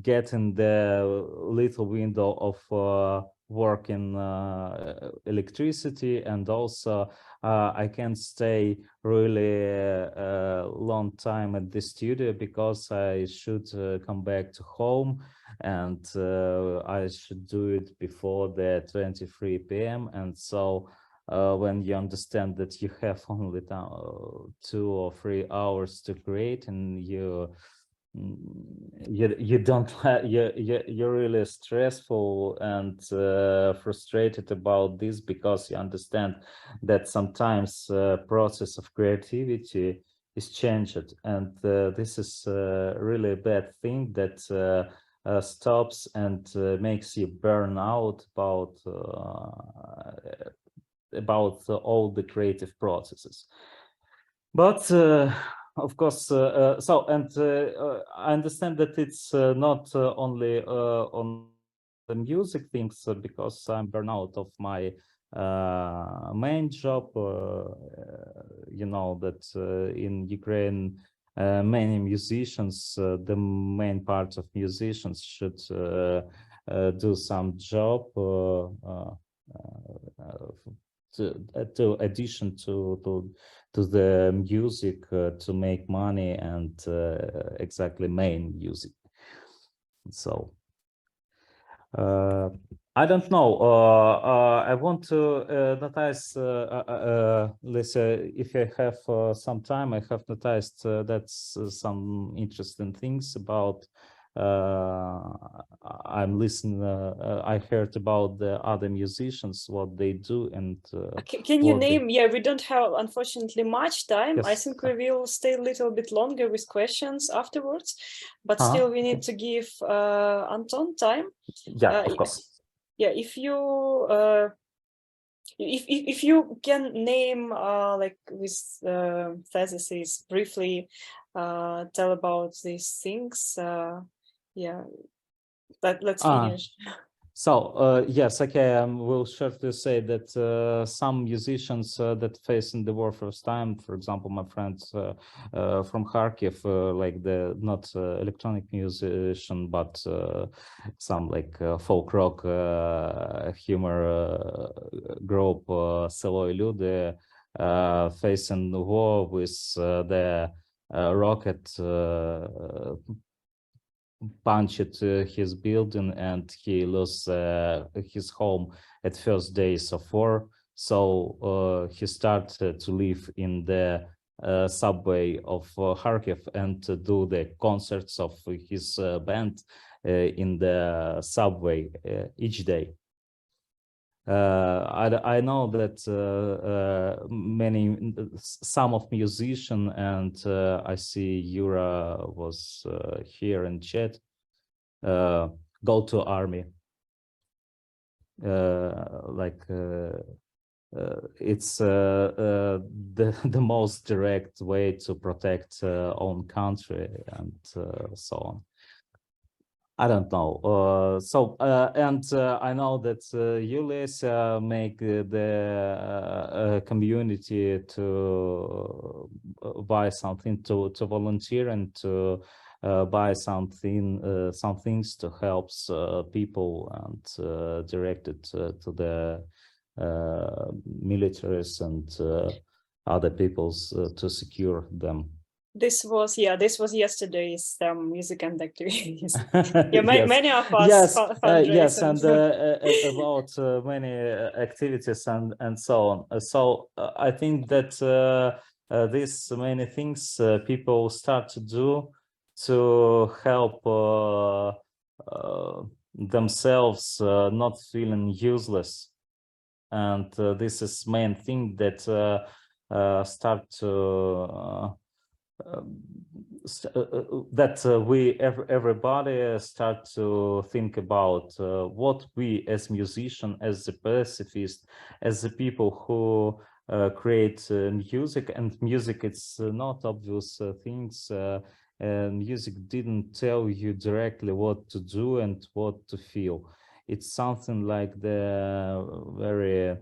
get in the little window of work in electricity, and also I can't stay really a long time at the studio because I should come back to home, and I should do it before the 23 p.m. And so when you understand that you have only 2 or 3 hours to create, and you don't you're really stressful and frustrated about this, because you understand that sometimes process of creativity is changed, and this is really a bad thing that stops and makes you burn out about all the creative processes. But of course, I understand that it's not only on the music things, because I'm burnout of my main job. You know that in Ukraine, many musicians, the main part of musicians should do some job to addition to the music to make money and exactly main music. So I don't know. I want to notice, let's say, if I have some time, I have noticed that's some interesting things about. I'm listening. I heard about the other musicians, what they do, and can you name? Yeah, we don't have unfortunately much time. Yes. I think we will stay a little bit longer with questions afterwards, but still we need to give Anton time. Yeah, of course. Yeah, if you can name like with theses briefly, tell about these things. Yeah, let's finish. So yes, okay, I will shortly say that some musicians that face in the war first time, for example, my friends from Kharkiv, like the not electronic musician, but some like folk rock humor group Seloi Люди, facing the war with the rocket punched his building, and he lost his home at first days of war. So he started to live in the subway of Kharkiv and to do the concerts of his band in the subway each day. I know that some of musicians, and I see Yura was here in chat, go to army. It's the most direct way to protect own country and so on. I don't know. I know that you, Lesia, make the community to buy something, to volunteer, and to buy some things to help people, and direct it to the militaries and other peoples to secure them. This was yesterday's music and activities. Yes. Many of us yes, and about many activities and so on. So I think that these many things people start to do to help themselves not feeling useless, and this is main thing that start to everybody start to think about what we as musician, as the pacifist, as the people who create music. And music, it's not obvious things. Music didn't tell you directly what to do and what to feel. It's something like the very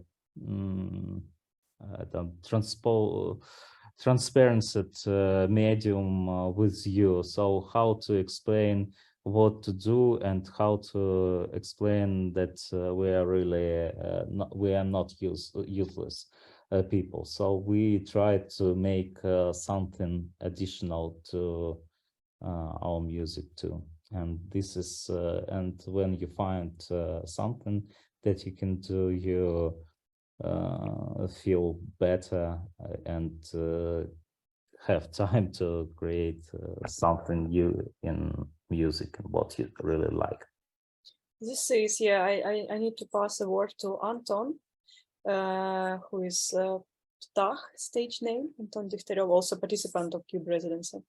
transparent medium with you. So how to explain what to do, and how to explain that we are really not useless people. So we try to make something additional to our music too. And this is and when you find something that you can do, you feel better and have time to create something new in music and what you really like. This is, I need to pass the word to Anton, who is Ptakh stage name, Anton Difterov, also participant of KYUB residency.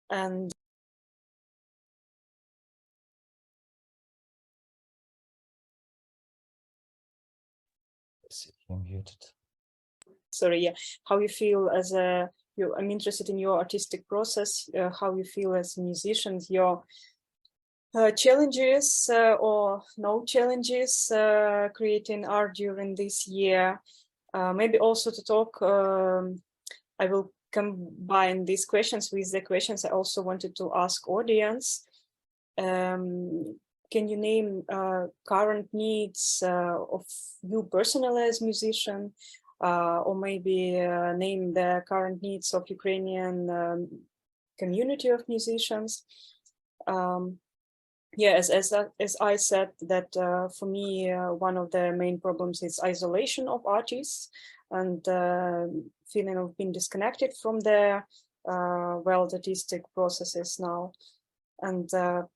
And you're muted. Sorry, how you feel as a, I'm interested in your artistic process, how you feel as musicians, your challenges or no challenges creating art during this year. Maybe also to talk, I will combine these questions with the questions I also wanted to ask audience. Can you name current needs of you personally as musician, or maybe name the current needs of Ukrainian community of musicians? As I said, that for me, one of the main problems is isolation of artists and feeling of being disconnected from their world artistic processes now. And other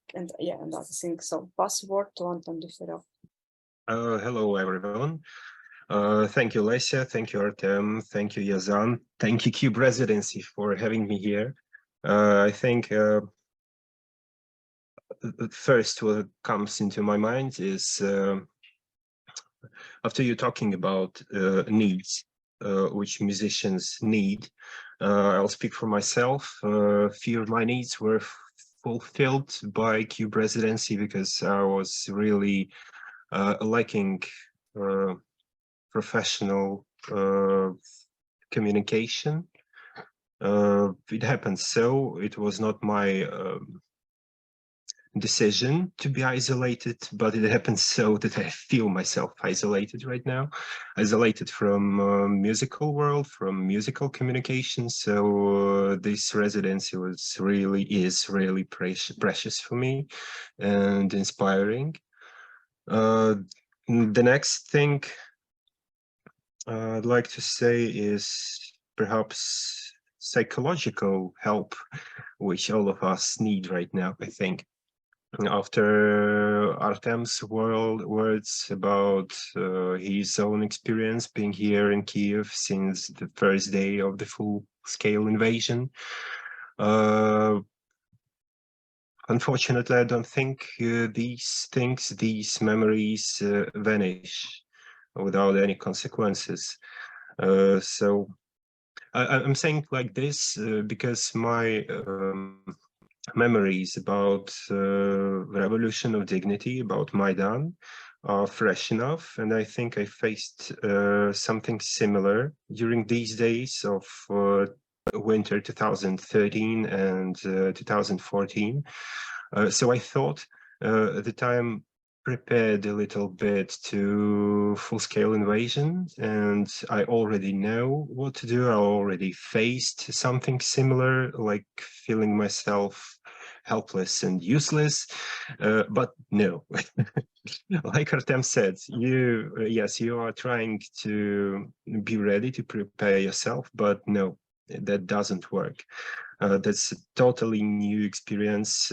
things. So password to Anton Difterov. Hello, everyone. Thank you, Lesia. Thank you, Artem. Thank you, Yazan. Thank you, KYUB residency, for having me here. I think first what comes into my mind is after you're talking about needs, which musicians need, I'll speak for myself. Few of my needs were fulfilled by KYUB residency because I was really lacking professional communication. It happened so. It was not my decision to be isolated, but it happened so that I feel myself isolated right now, isolated from musical world, from musical communication. So this residency is really precious for me and inspiring. The next thing I'd like to say is perhaps psychological help, which all of us need right now, I think. after Artem's words about his own experience being here in Kiev since the first day of the full-scale invasion. Unfortunately, I don't think these memories vanish without any consequences. So I'm saying like this because my memories about revolution of dignity, about Maidan, are fresh enough, and I think I faced something similar during these days of winter 2013 and 2014. So I thought at the time prepared a little bit to full-scale invasion, and I already know what to do. I already faced something similar, like feeling myself helpless and useless, but no. Like Artem said, yes, you are trying to be ready to prepare yourself, but no, that doesn't work. That's a totally new experience.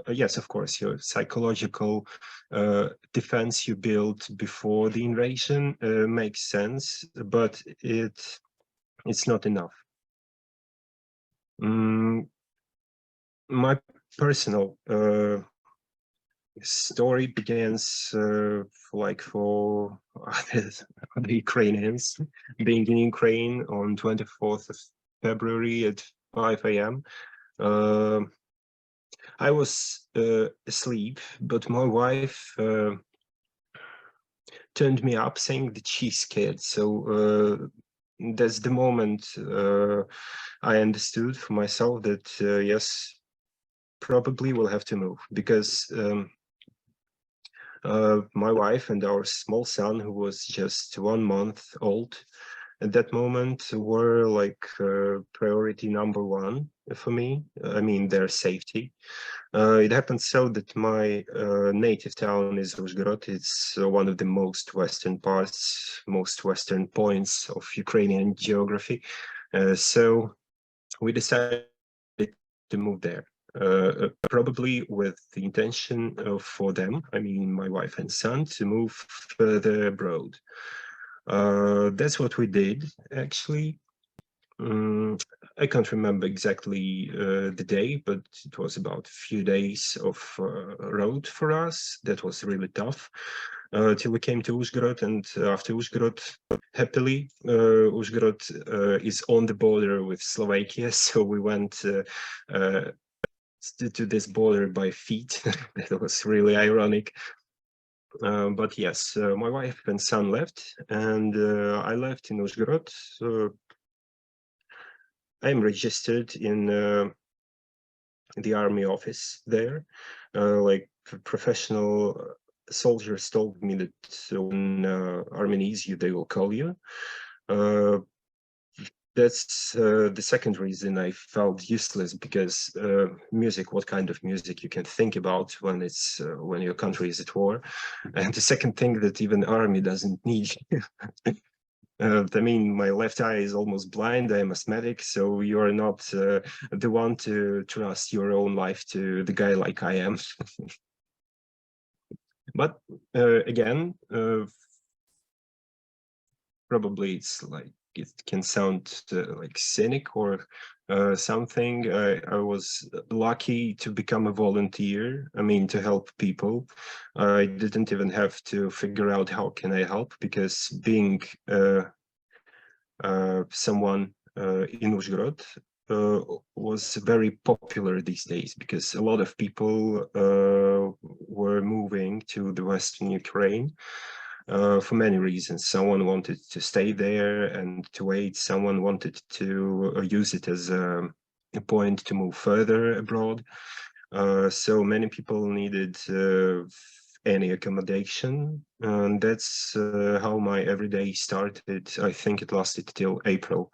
Yes, of course, your psychological defense you built before the invasion makes sense, but it's not enough. My personal story begins like for the Ukrainians being in Ukraine on 24th of February at 5 a.m. I was asleep, but my wife turned me up saying that she's scared. So that's the moment I understood for myself that yes, probably we'll have to move, because my wife and our small son, who was just 1 month old at that moment, were like priority number one for me. I mean, their safety. It happened so that my native town is Uzhgorod. It's one of the most western points of Ukrainian geography. So we decided to move there. Probably with the intention of, for them, I mean my wife and son, to move further abroad. That's what we did, actually. I can't remember exactly the day, but it was about a few days of road for us. That was really tough till we came to Uzhgorod, and after Uzhgorod, happily, Uzhgorod is on the border with Slovakia, so we went to this border by feet. That was really ironic. But yes, my wife and son left, and I left in Uzhgorod. I'm registered in the army office there. Like professional soldiers told me that when army needs you, they will call you. That's the second reason I felt useless, because music, what kind of music you can think about when it's when your country is at war, and the second thing that even army doesn't need you. I mean, my left eye is almost blind. I'm asthmatic, so you're not the one to trust your own life to the guy like I am. But again, probably it's like, it can sound like cynic or something. I was lucky to become a volunteer. I mean, to help people. I didn't even have to figure out how can I help, because being someone in Uzhgorod was very popular these days, because a lot of people were moving to the Western Ukraine. For many reasons. Someone wanted to stay there and to wait. Someone wanted to use it as a point to move further abroad. So many people needed any accommodation, and that's how my everyday started. I think it lasted till April.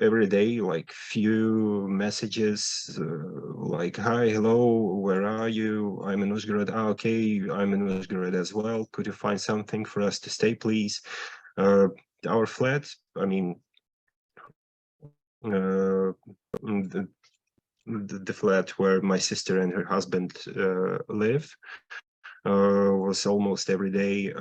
Every day, like few messages, like, hi, hello, where are you? I'm in Uzhgorod. Ah, okay, I'm in Uzhgorod as well. Could you find something for us to stay, please? Our flat, I mean, the flat where my sister and her husband live was almost every day,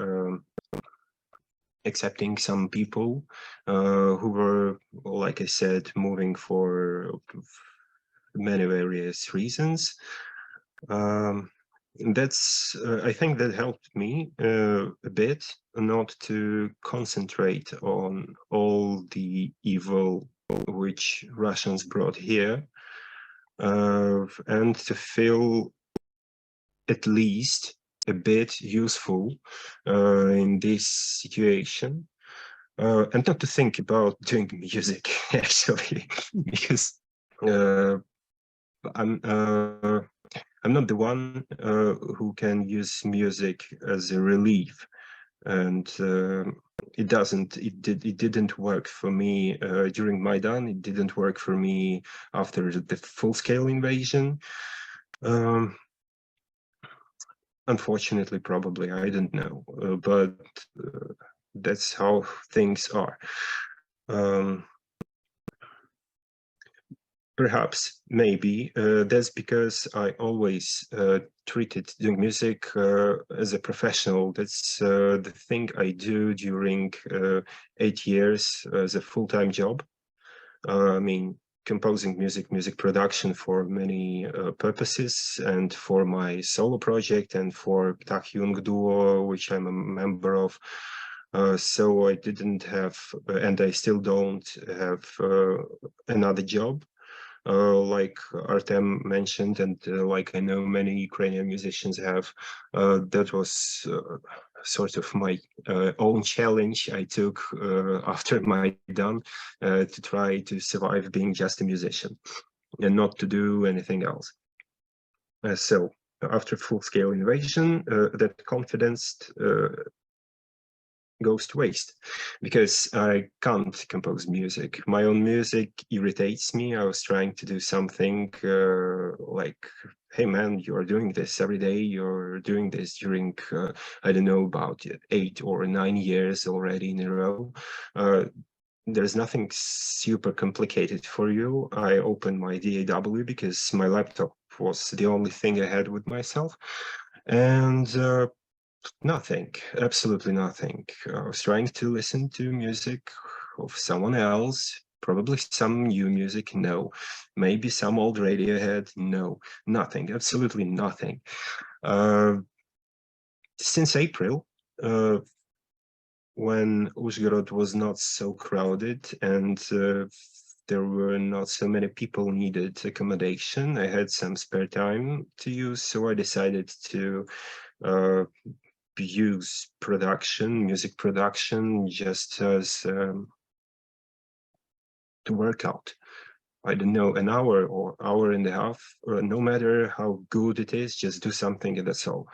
accepting some people who were, like I said, moving for many various reasons. That's I think that helped me a bit not to concentrate on all the evil which Russians brought here, and to feel at least a bit useful in this situation, and not to think about doing music actually, because I'm not the one who can use music as a relief, and it didn't work for me during Maidan. It didn't work for me after the full-scale invasion. Unfortunately, probably, I don't know, but that's how things are. Perhaps, maybe, that's because I always treated doing music as a professional. That's the thing I do during 8 years as a full-time job. I mean, composing music production for many purposes, and for my solo project, and for Ptakh duo, which I'm a member of. So I didn't have, and I still don't have, another job. Like Artem mentioned, and like I know many Ukrainian musicians have. That was sort of my own challenge I took after Maidan, to try to survive being just a musician and not to do anything else. So after full-scale invasion, that confidence goes to waste, because I can't compose music. My own music irritates me. I was trying to do something like, hey man, you're doing this every day. You're doing this during, I don't know, about 8 or 9 years already in a row. There's nothing super complicated for you. I opened my DAW because my laptop was the only thing I had with myself. And nothing, absolutely nothing. I was trying to listen to music of someone else, probably some new music, no. Maybe some old Radiohead, no. Nothing, absolutely nothing. Since April, when Uzhgorod was not so crowded and there were not so many people needed accommodation, I had some spare time to use, so I decided to use music production, just as to work out. I don't know, an hour or hour and a half, no matter how good it is, just do something and that's all.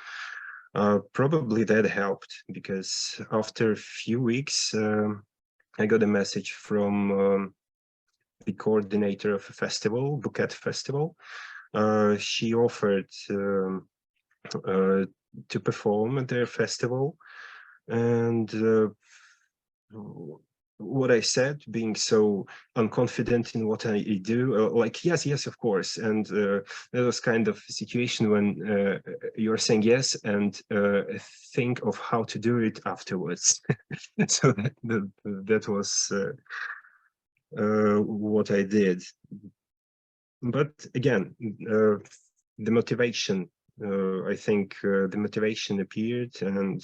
Probably that helped, because after a few weeks, I got a message from the coordinator of a festival, Bouquet Festival. She offered to perform at their festival, and what I said, being so unconfident in what I do, like, yes, of course. And that was kind of a situation when you're saying yes and think of how to do it afterwards. So that was what I did. But again, the motivation, I think the motivation appeared, and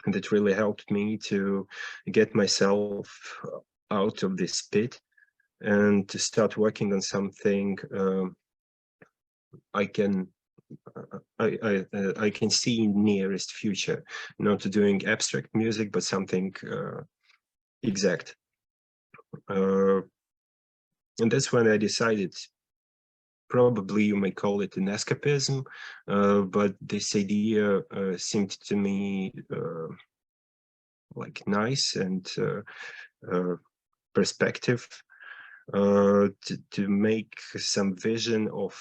it really helped me to get myself out of this pit and to start working on something I can see in nearest future, not doing abstract music, but something exact. And that's when I decided, probably you may call it an escapism, but this idea seemed to me like nice and perspective, to make some vision of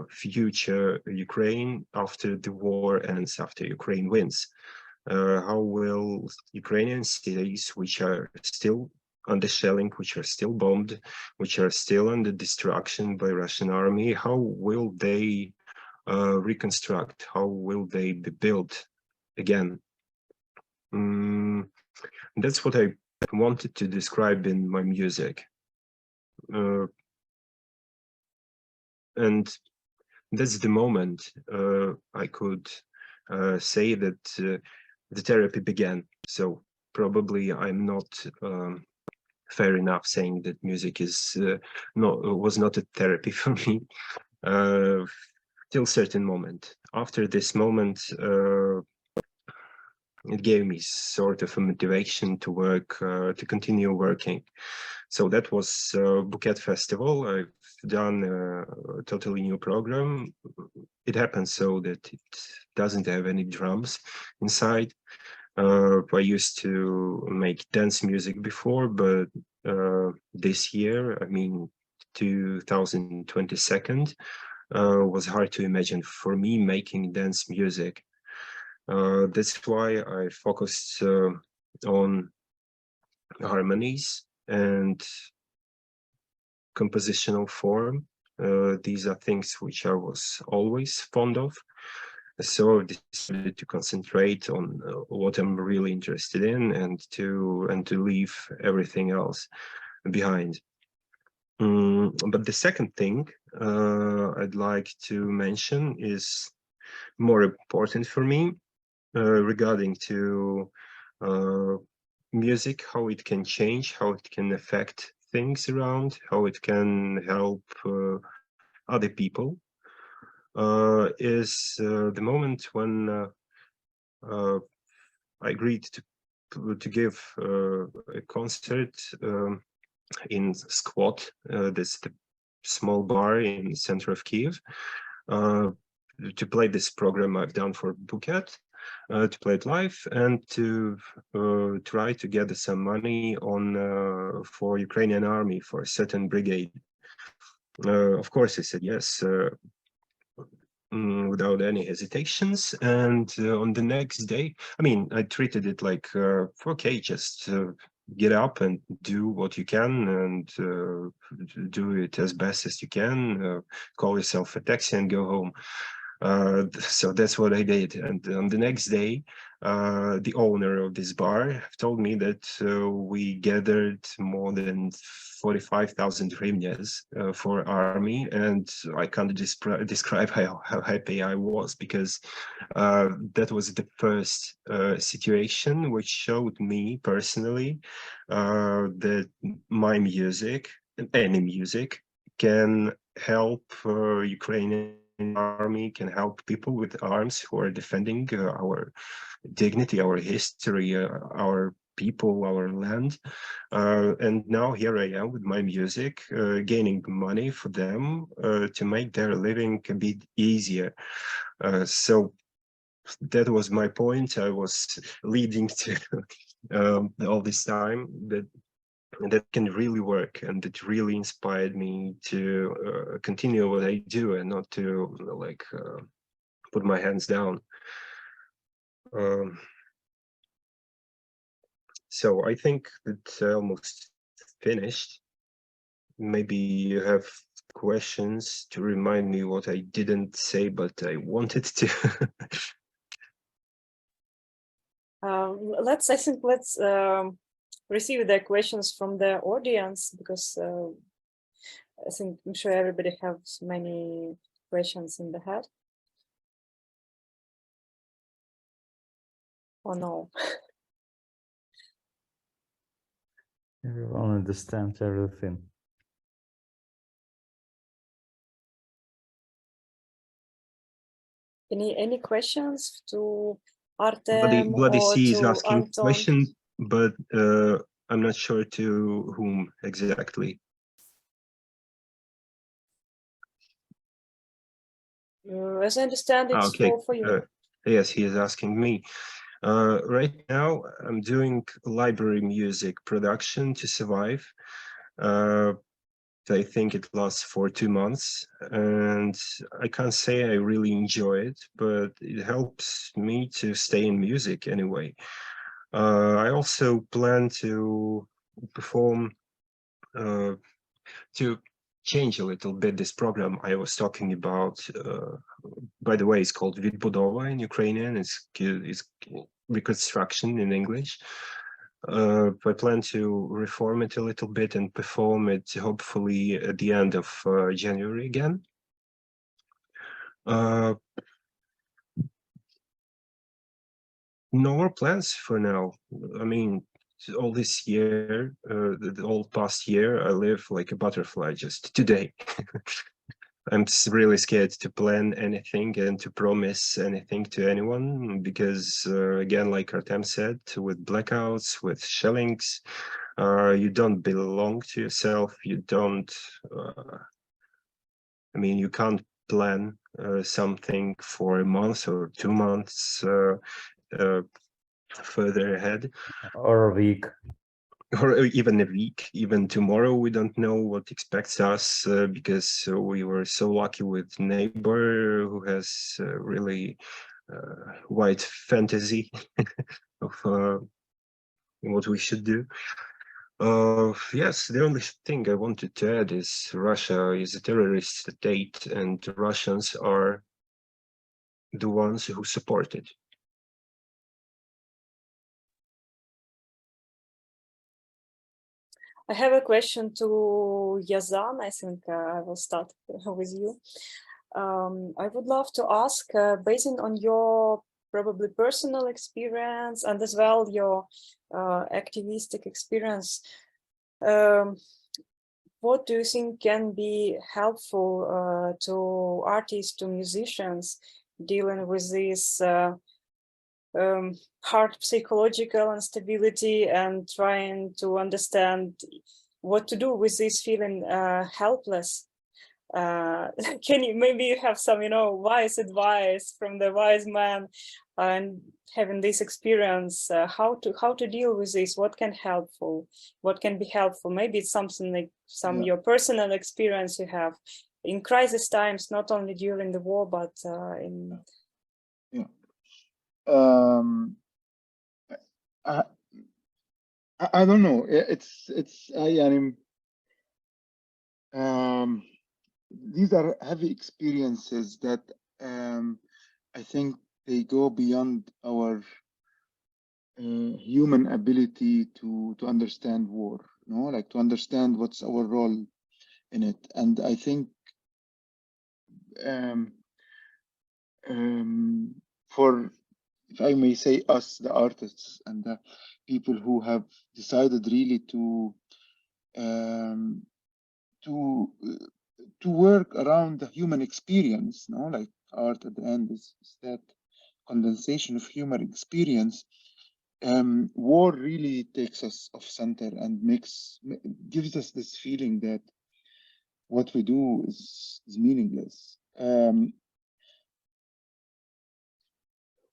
future Ukraine after the war ends, after Ukraine wins. How will Ukrainian cities, which are still under shelling, which are still bombed, which are still under destruction by Russian army, how will they reconstruct? How will they be built again? That's what I wanted to describe in my music. And that's the moment I could say that the therapy began. So probably I'm not fair enough saying that music is was not a therapy for me till a certain moment. After this moment, it gave me sort of a motivation to work, to continue working. So that was Bouquet Festival. I've done a totally new program. It happens so that it doesn't have any drums inside. I used to make dance music before, but this year, I mean, 2022, was hard to imagine for me making dance music. That's why I focused on harmonies and compositional form. These are things which I was always fond of. So I decided to concentrate on what I'm really interested in and to leave everything else behind. But the second thing I'd like to mention is more important for me regarding to music, how it can change, how it can affect things around, how it can help other people. Is the moment when I agreed to give a concert in Squat, this the small bar in the center of Kiev, to play this program I've done for Bouquet, to play it live and to try to gather some money on for Ukrainian army, for a certain brigade. Of course, I said yes. Without any hesitations, and on the next day, I mean, I treated it like okay, just get up and do what you can and do it as best as you can, call yourself a taxi and go home. So that's what I did. And on the next day, the owner of this bar told me that we gathered more than 45,000 hryvnias for army, and I can't describe how happy I was, because that was the first situation which showed me personally that my music, any music, can help Ukrainian army, can help people with arms who are defending our dignity, our history, our people, our land. And now here I am with my music, gaining money for them to make their living a bit easier. So that was my point. I was leading to all this time that can really work, and it really inspired me to continue what I do and not to like put my hands down. So I think that I almost finished. Maybe you have questions to remind me what I didn't say, but I wanted to. Let's receive the questions from the audience, because I'm sure everybody has many questions in the head. Or no? Everyone understands everything. Any questions to Artem Bloody or C is to asking Anton? questions, but I'm not sure to whom exactly. As I understand, it's Okay. for you. Yes, he is asking me. Right now, I'm doing library music production to survive. I think it lasts for 2 months, and I can't say I really enjoy it, but it helps me to stay in music anyway. I also plan to perform, to change a little bit this program I was talking about. By the way, it's called Vidbudova in Ukrainian. It's reconstruction in English. I plan to reform it a little bit and perform it hopefully at the end of January again. No more plans for now. I mean, all this year, the whole past year, I live like a butterfly just today. I'm really scared to plan anything and to promise anything to anyone because, again, like Artem said, with blackouts, with shellings, you don't belong to yourself. You don't, I mean, you can't plan something for a month or 2 months further ahead. Or a week. Or even a week, even tomorrow, we don't know what expects us because we were so lucky with neighbor who has really wide fantasy of what we should do. Yes, the only thing I wanted to add is Russia is a terrorist state and the Russians are the ones who support it. I have a question to Yazan. I think I will start with you. I would love to ask, based on your probably personal experience and as well your activistic experience, what do you think can be helpful to artists, to musicians dealing with this hard psychological instability and trying to understand what to do with this feeling helpless? Can you, maybe you have some, wise advice from the wise man and having this experience, how to deal with this, what can be helpful? Maybe it's something like your personal experience you have in crisis times, not only during the war, but in... I don't know. These are heavy experiences that I think they go beyond our human ability to understand war, like to understand what's our role in it. And I think for, if I may say, us, the artists and the people who have decided really to work around the human experience, like art at the end is that condensation of human experience. War really takes us off center and gives us this feeling that what we do is meaningless.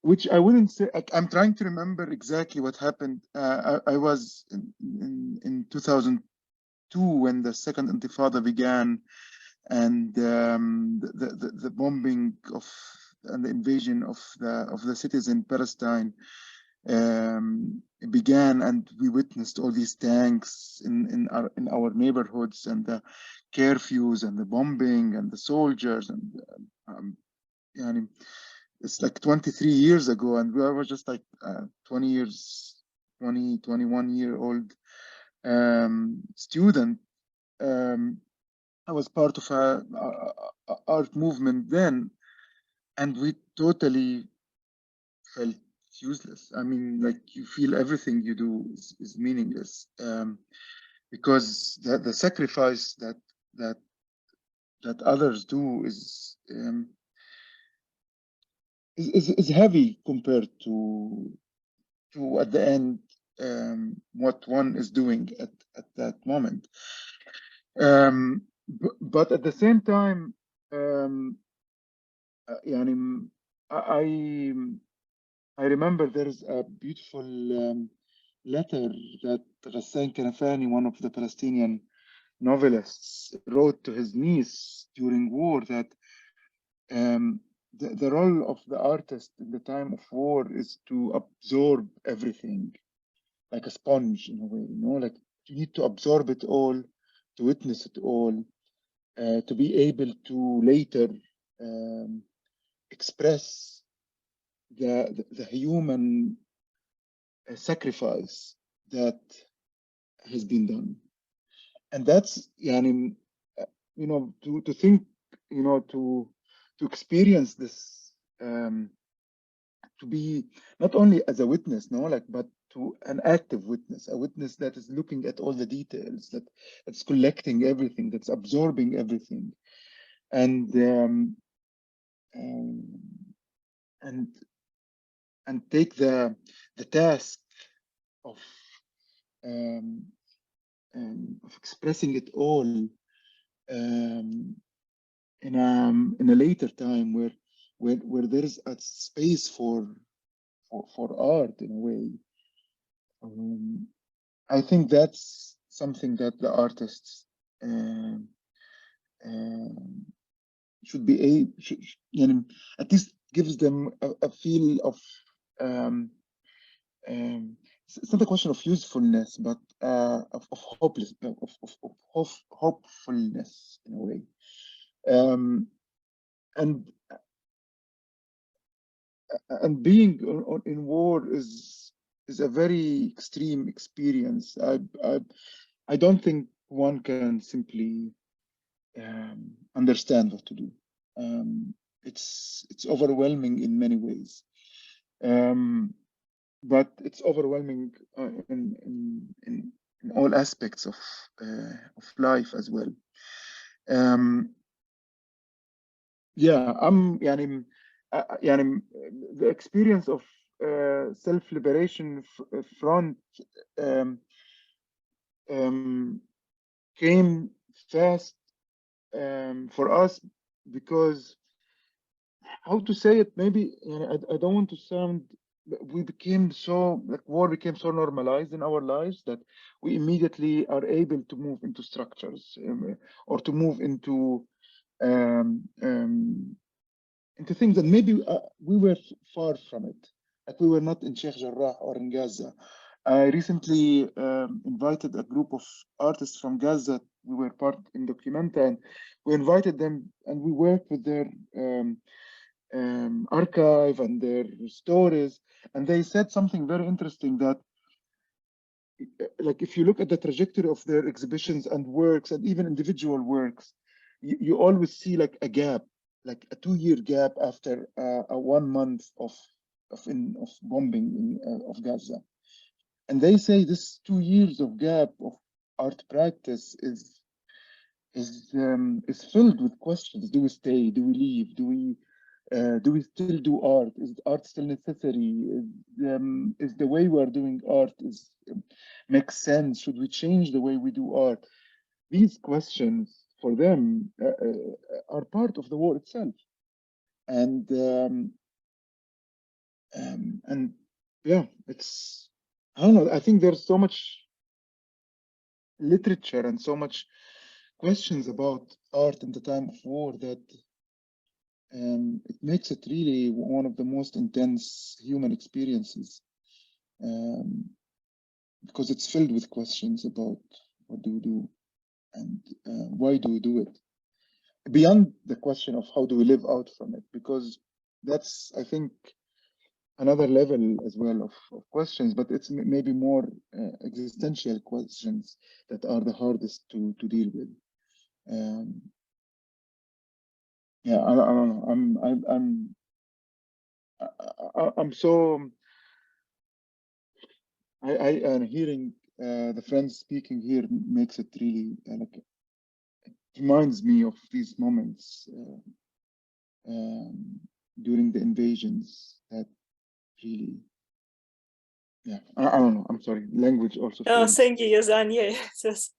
Which I wouldn't say. I'm trying to remember exactly what happened. I was in 2002 when the second Intifada began, and the bombing of and the invasion of the cities in Palestine began, and we witnessed all these tanks in our neighborhoods, and the curfews and the bombing and the soldiers, and it's like 23 years ago, and we were just like 21-year-old student. I was part of a art movement then, and we totally felt useless. I mean, like, you feel everything you do is meaningless, because the sacrifice that others do is heavy compared to at the end what one is doing at that moment. But at the same time, I remember there's a beautiful letter that Yazan Khalili, one of the Palestinian novelists, wrote to his niece during war, that the role of the artist in the time of war is to absorb everything like a sponge, in a way, like you need to absorb it all, to witness it all, to be able to later express the human sacrifice that has been done. And that's, to think, to experience this, to be not only as a witness, but to an active witness, a witness that is looking at all the details, that's collecting everything, that's absorbing everything, and take the task of expressing it all in a later time where there is a space for art in a way. I think that's something that the artists should be at least gives them a feel of it's not a question of usefulness, but of hopefulness in a way. And being in war is a very extreme experience. I don't think one can simply understand what to do. It's overwhelming in many ways, but it's overwhelming in all aspects of life as well. The experience of self-liberation front came fast for us because, how to say it, maybe I don't want to sound, we became so, war became so normalized in our lives that we immediately are able to move into structures or to move into things that maybe we were far from it. Like we were not in Sheikh Jarrah or in Gaza. I recently invited a group of artists from Gaza. We were part in Documenta, and we invited them, and we worked with their archive and their stories. And they said something very interesting, that if you look at the trajectory of their exhibitions and works, and even individual works, you always see a gap, like a 2-year gap after a 1 month of bombing of Gaza. And they say this 2 years of gap of art practice is filled with questions. Do we stay? Do we leave? Do we still do art? Is art still necessary? Is the way we are doing art makes sense? Should we change the way we do art? These questions for them are part of the war itself, and yeah, it's, I don't know. I think there's so much literature and so much questions about art in the time of war that it makes it really one of the most intense human experiences, because it's filled with questions about what do we do and why do we do it, beyond the question of how do we live out from it, because that's, I think, another level as well of questions, but it's maybe more existential questions that are the hardest to deal with. Yeah, I don't know. I'm so. I'm hearing the friends speaking here makes it really it reminds me of these moments during the invasions that really, yeah, I don't know. I'm sorry. Language also. Thank you, Yazan. Yeah, yes.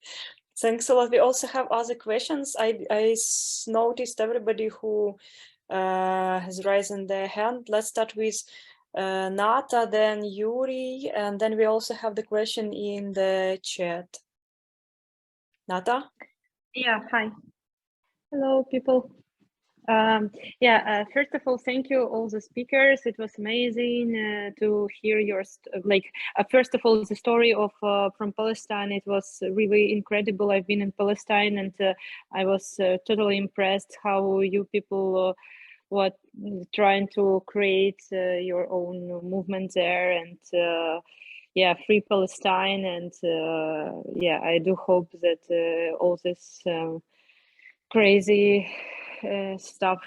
Thanks a lot. We also have other questions. I noticed everybody who has raised their hand. Let's start with Nata, then Yuri, and then we also have the question in the chat. Nata? Yeah, hi. Hello, people. First of all, thank you all the speakers. It was amazing to hear your first of all, the story of from Palestine. It was really incredible. I've been in Palestine, and I was totally impressed how you people what trying to create your own movement there, and free Palestine. And I do hope that all this crazy stuff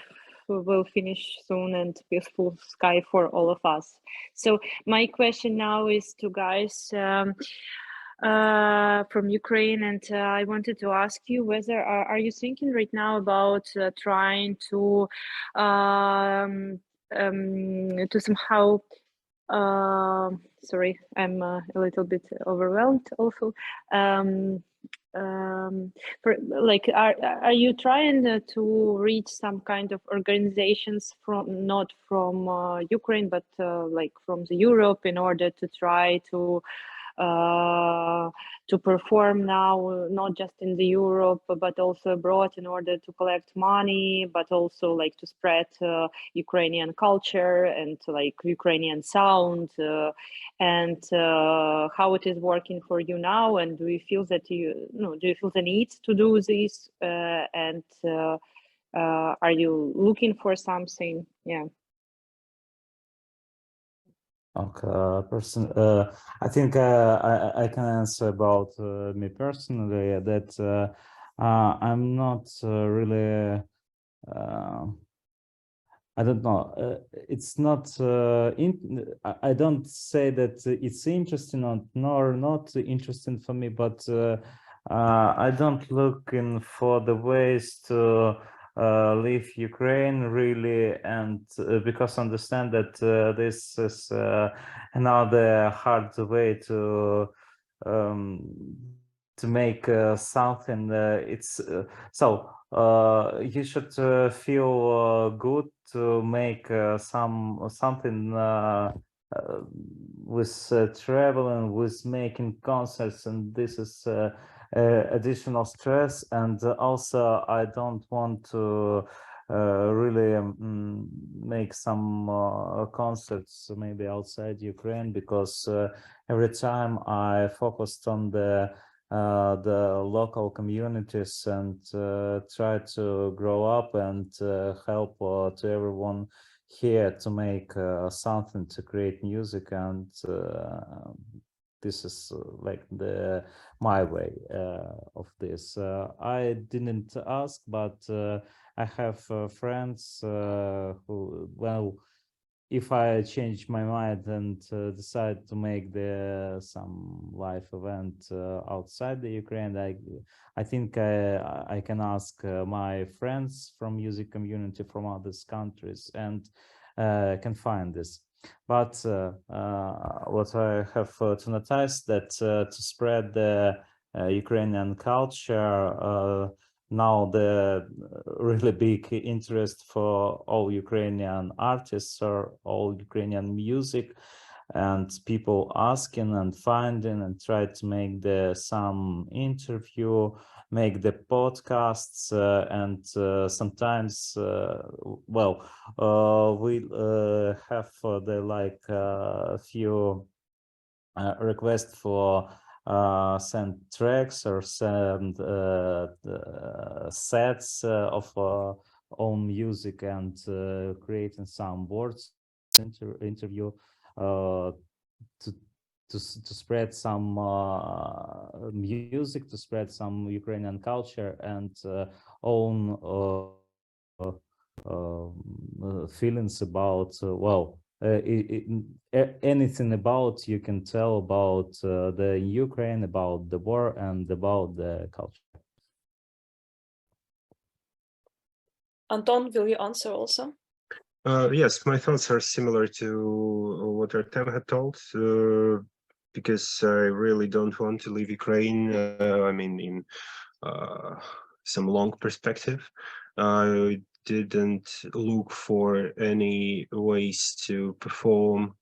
will finish soon, and peaceful sky for all of us. So my question now is to guys from Ukraine, and I wanted to ask you whether are you thinking right now about trying to somehow sorry, I'm a little bit overwhelmed also. Are you trying to reach some kind of organizations from not from Ukraine, but like from the Europe, in order to try to perform now, not just in the Europe but also abroad, in order to collect money, but also like to spread Ukrainian culture and like Ukrainian sound, and how it is working for you now? And do you feel that do you feel the need to do this, and are you looking for something? Okay, I think I can answer about me personally, that I'm not really, I don't know, it's not, I don't say that it's interesting or nor not interesting for me, but I don't looking for the ways to leave Ukraine really, and because I understand that this is another hard way to make something. It's so you should feel good to make something with traveling, with making concerts, and this is additional stress. And also I don't want to really make some concerts maybe outside Ukraine, because every time I focused on the local communities and try to grow up and help to everyone here to make something, to create music, and this is like my way of this. I didn't ask, but I have friends who, well, if I change my mind and decide to make some live event outside the Ukraine, I think I can ask my friends from music community from other countries, and can find this. But what I have to notice, that to spread the Ukrainian culture, now the really big interest for all Ukrainian artists or all Ukrainian music, and people asking and finding, and try to make some interview, make the podcasts, and sometimes well, we have the few requests for send tracks or send sets of own music, and creating some words interview to spread some music, to spread some Ukrainian culture and own feelings about anything about you can tell about the Ukraine, about the war, and about the culture. Anton, will you answer also? Yes, my thoughts are similar to what Artem had told, because I really don't want to leave Ukraine. I mean, in some long perspective. I didn't look for any ways to perform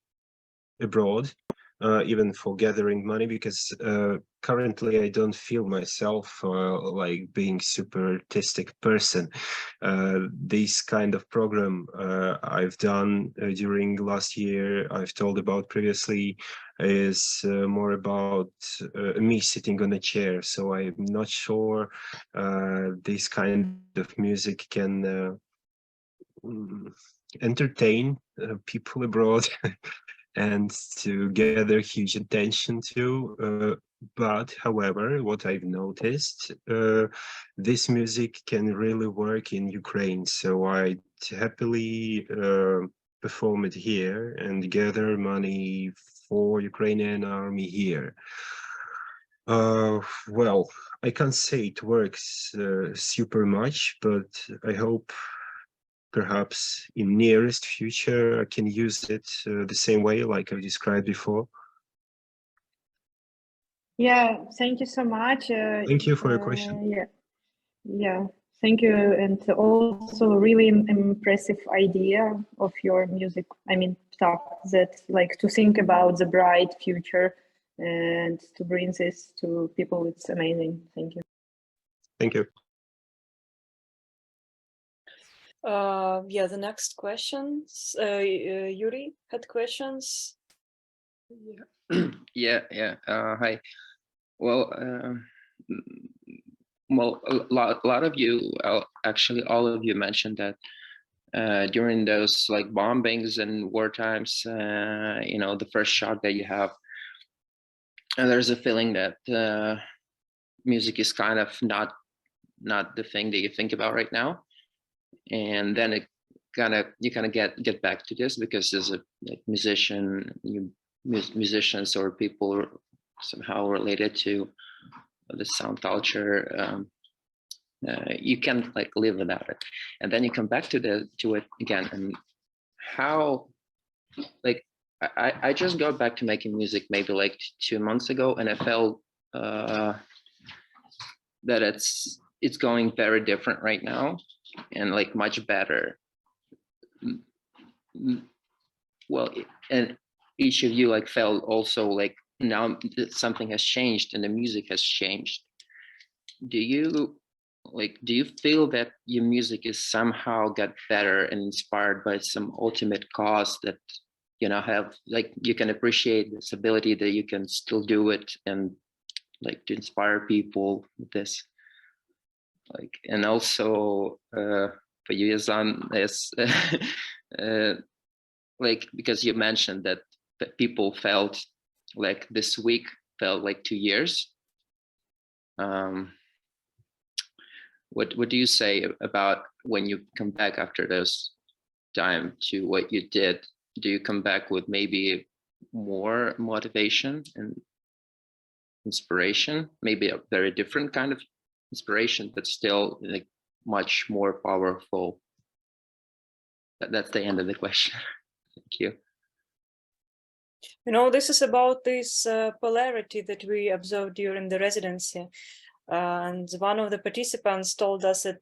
abroad. even for gathering money, because currently I don't feel myself like being super artistic person. This kind of program I've done during last year, I've told about previously, is more about me sitting on a chair. So I'm not sure this kind of music can entertain people abroad and to gather huge attention to. But however, what I've noticed, this music can really work in Ukraine. So I'd happily perform it here and gather money for Ukrainian army here. Well, I can't say it works super much, but I hope perhaps in nearest future I can use it the same way like I described before. Yeah, thank you so much. Thank you for your question. Yeah, thank you. And also really impressive idea of your music. I mean, Ptakh, that like to think about the bright future and to bring this to people. It's amazing. Thank you. Thank you. Yeah, the next questions. Yuri had questions. Yeah. Hi. Well, a lot of you, actually all of you mentioned that during those like bombings and war times, you know, the first shock that you have, and there's a feeling that music is kind of not the thing that you think about right now, and then it you kind of get back to this because as a like musicians or people somehow related to the sound culture, you can't like live without it, and then you come back to it again. And how, like, I just got back to making music maybe like 2 months ago, and I felt that it's going very different right now, and like much better. Well, and each of you like felt also like now something has changed and the music has changed. Do you feel that your music is somehow got better and inspired by some ultimate cause that, you know, have like you can appreciate this ability that you can still do it and like to inspire people with this? Like, and also for you, Yazan, is like, because you mentioned that people felt like this week felt like 2 years. What do you say about when you come back after those time to what you did? Do you come back with maybe more motivation and inspiration, maybe a very different kind of inspiration, but still like much more powerful? That's the end of the question. Thank you. You know, this is about this polarity that we observed during the residency. And one of the participants told us that,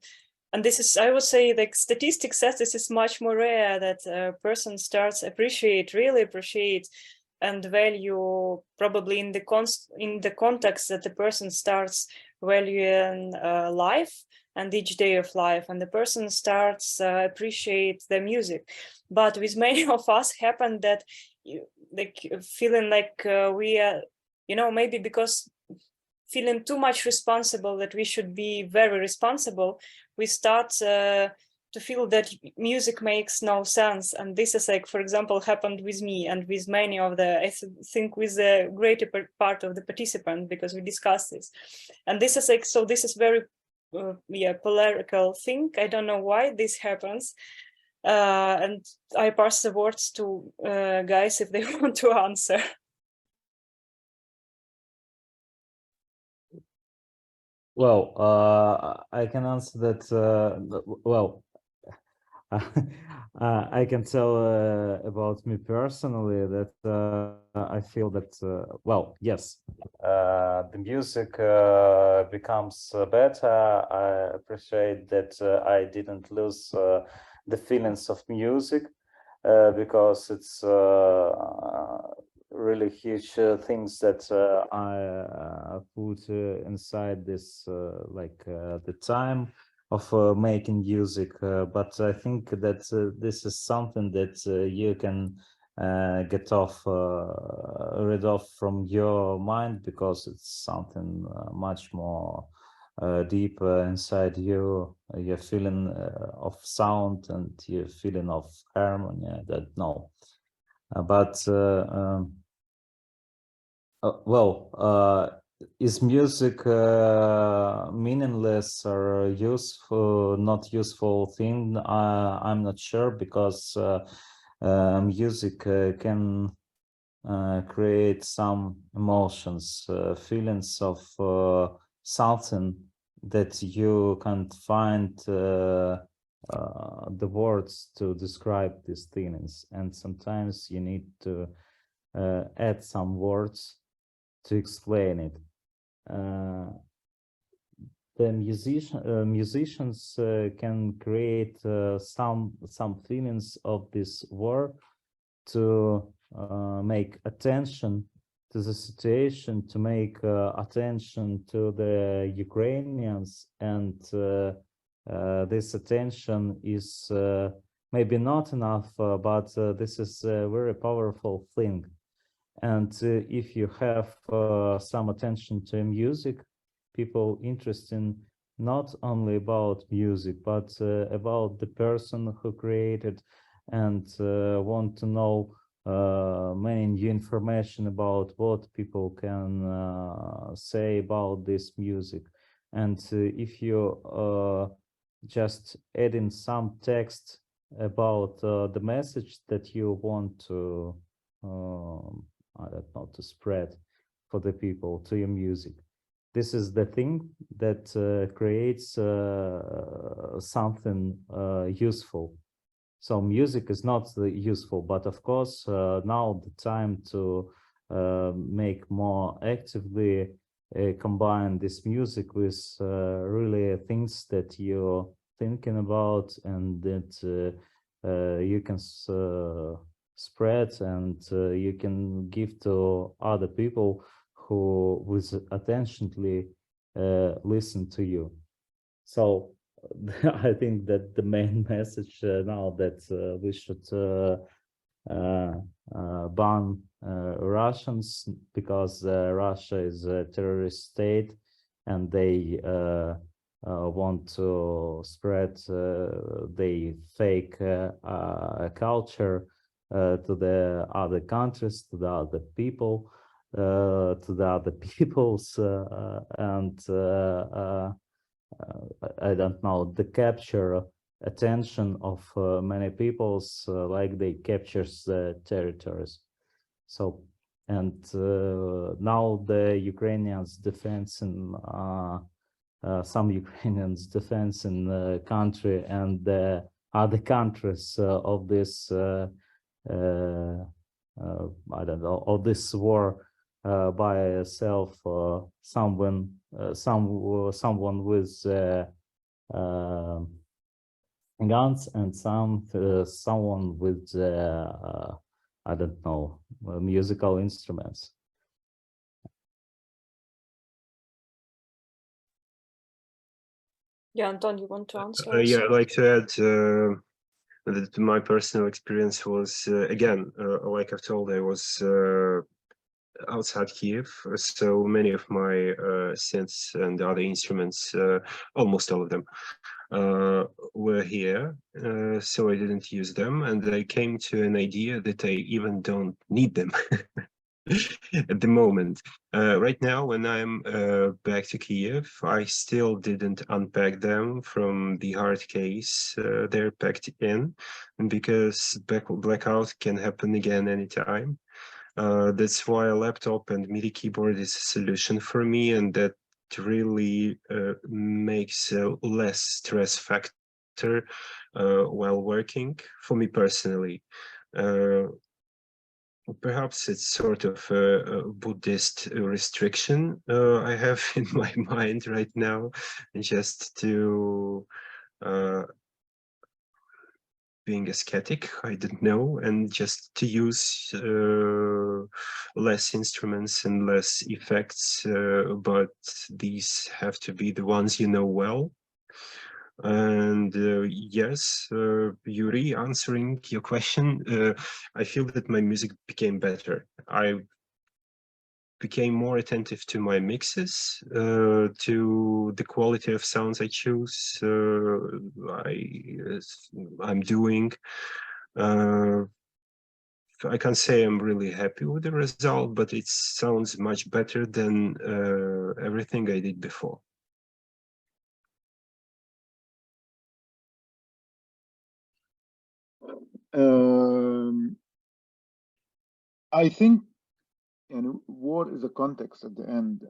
and this is, I would say, like statistics says this is much more rare, that a person starts really appreciate and value probably in the context that the person starts valuing life and each day of life, and the person starts appreciate the music. But with many of us happened that like feeling like we are, you know, maybe because feeling too much responsible, that we should be very responsible, we start to feel that music makes no sense. And this is like, for example, happened with me and with many of the, I think with the greater part of the participants, because we discussed this. And this is like, so this is very, polarical thing. I don't know why this happens. And I pass the words to guys if they want to answer. Well, I can answer that. Well, I can tell about me personally that I feel that, well, yes, the music becomes better. I appreciate that I didn't lose the feelings of music because it's really huge things that I put inside this, the time of making music. But I think that this is something that you can get rid of from your mind, because it's something much more deep inside you. Your feeling of sound and your feeling of harmony. I don't know. Is music meaningless or useful, not useful thing? I'm not sure, because music can create some emotions, feelings of something that you can't find the words to describe these feelings, and sometimes you need to add some words to explain it. The musicians can create some feelings of this war to make attention to the situation, to make attention to the Ukrainians, and this attention is maybe not enough, but this is a very powerful thing. And if you have some attention to music, people interested not only about music, but about the person who created, and want to know many new information about what people can say about this music. And if you just add in some text about the message that you want to I don't know, to spread for the people, to your music, this is the thing that creates something useful. So music is not useful, but of course now the time to make more actively combine this music with really things that you're thinking about, and that you can spread, and you can give to other people who with attentionally listen to you. So I think that the main message now that we should ban Russians, because Russia is a terrorist state, and they want to spread the fake culture to the other countries, to the other people, to the other peoples, and I don't know, the capture attention of many peoples, like they captures the territories. So, and now the Ukrainians defense in some Ukrainians defense in the country, and the other countries of this I don't know, of this war by itself, someone with guns, and someone with I don't know, musical instruments. Yeah, Anton, you want to answer? Yeah, I'd like to add that my personal experience was, again, like I've told, I was outside Kiev, so many of my synths and other instruments, almost all of them, were here, so I didn't use them, and I came to an idea that I even don't need them at the moment. Right now, when I'm back to Kiev, I still didn't unpack them from the hard case they're packed in, because blackout can happen again anytime. That's why a laptop and MIDI keyboard is a solution for me, and that really makes a less stress factor while working for me personally. Perhaps it's sort of a Buddhist restriction I have in my mind right now, just to being ascetic, I didn't know, and just to use less instruments and less effects, but these have to be the ones you know well. And yes, Yuri, answering your question, I feel that my music became better. I became more attentive to my mixes, to the quality of sounds I choose, I'm doing. I can't say I'm really happy with the result, but it sounds much better than everything I did before. I think, you know, war is a context at the end,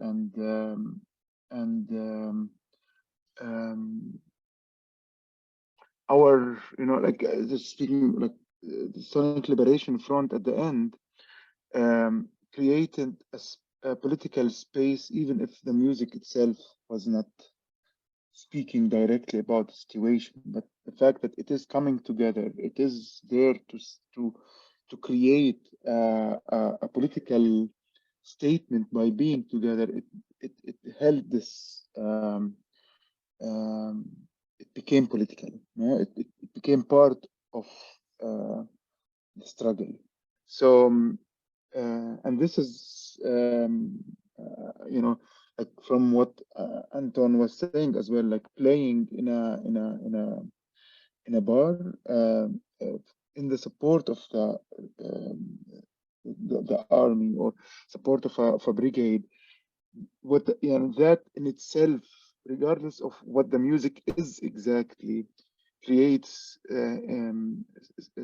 our, you know, like just speaking, like the Sonic Liberation Front at the end created a political space, even if the music itself was not speaking directly about the situation, but the fact that it is coming together, it is there to create a political statement by being together. It held this. It became political. No, it became part of the struggle. So, and this is, you know, like from what Anton was saying as well, like playing in a bar in the support of the army or support of a brigade. What, you know, that in itself, regardless of what the music is exactly, creates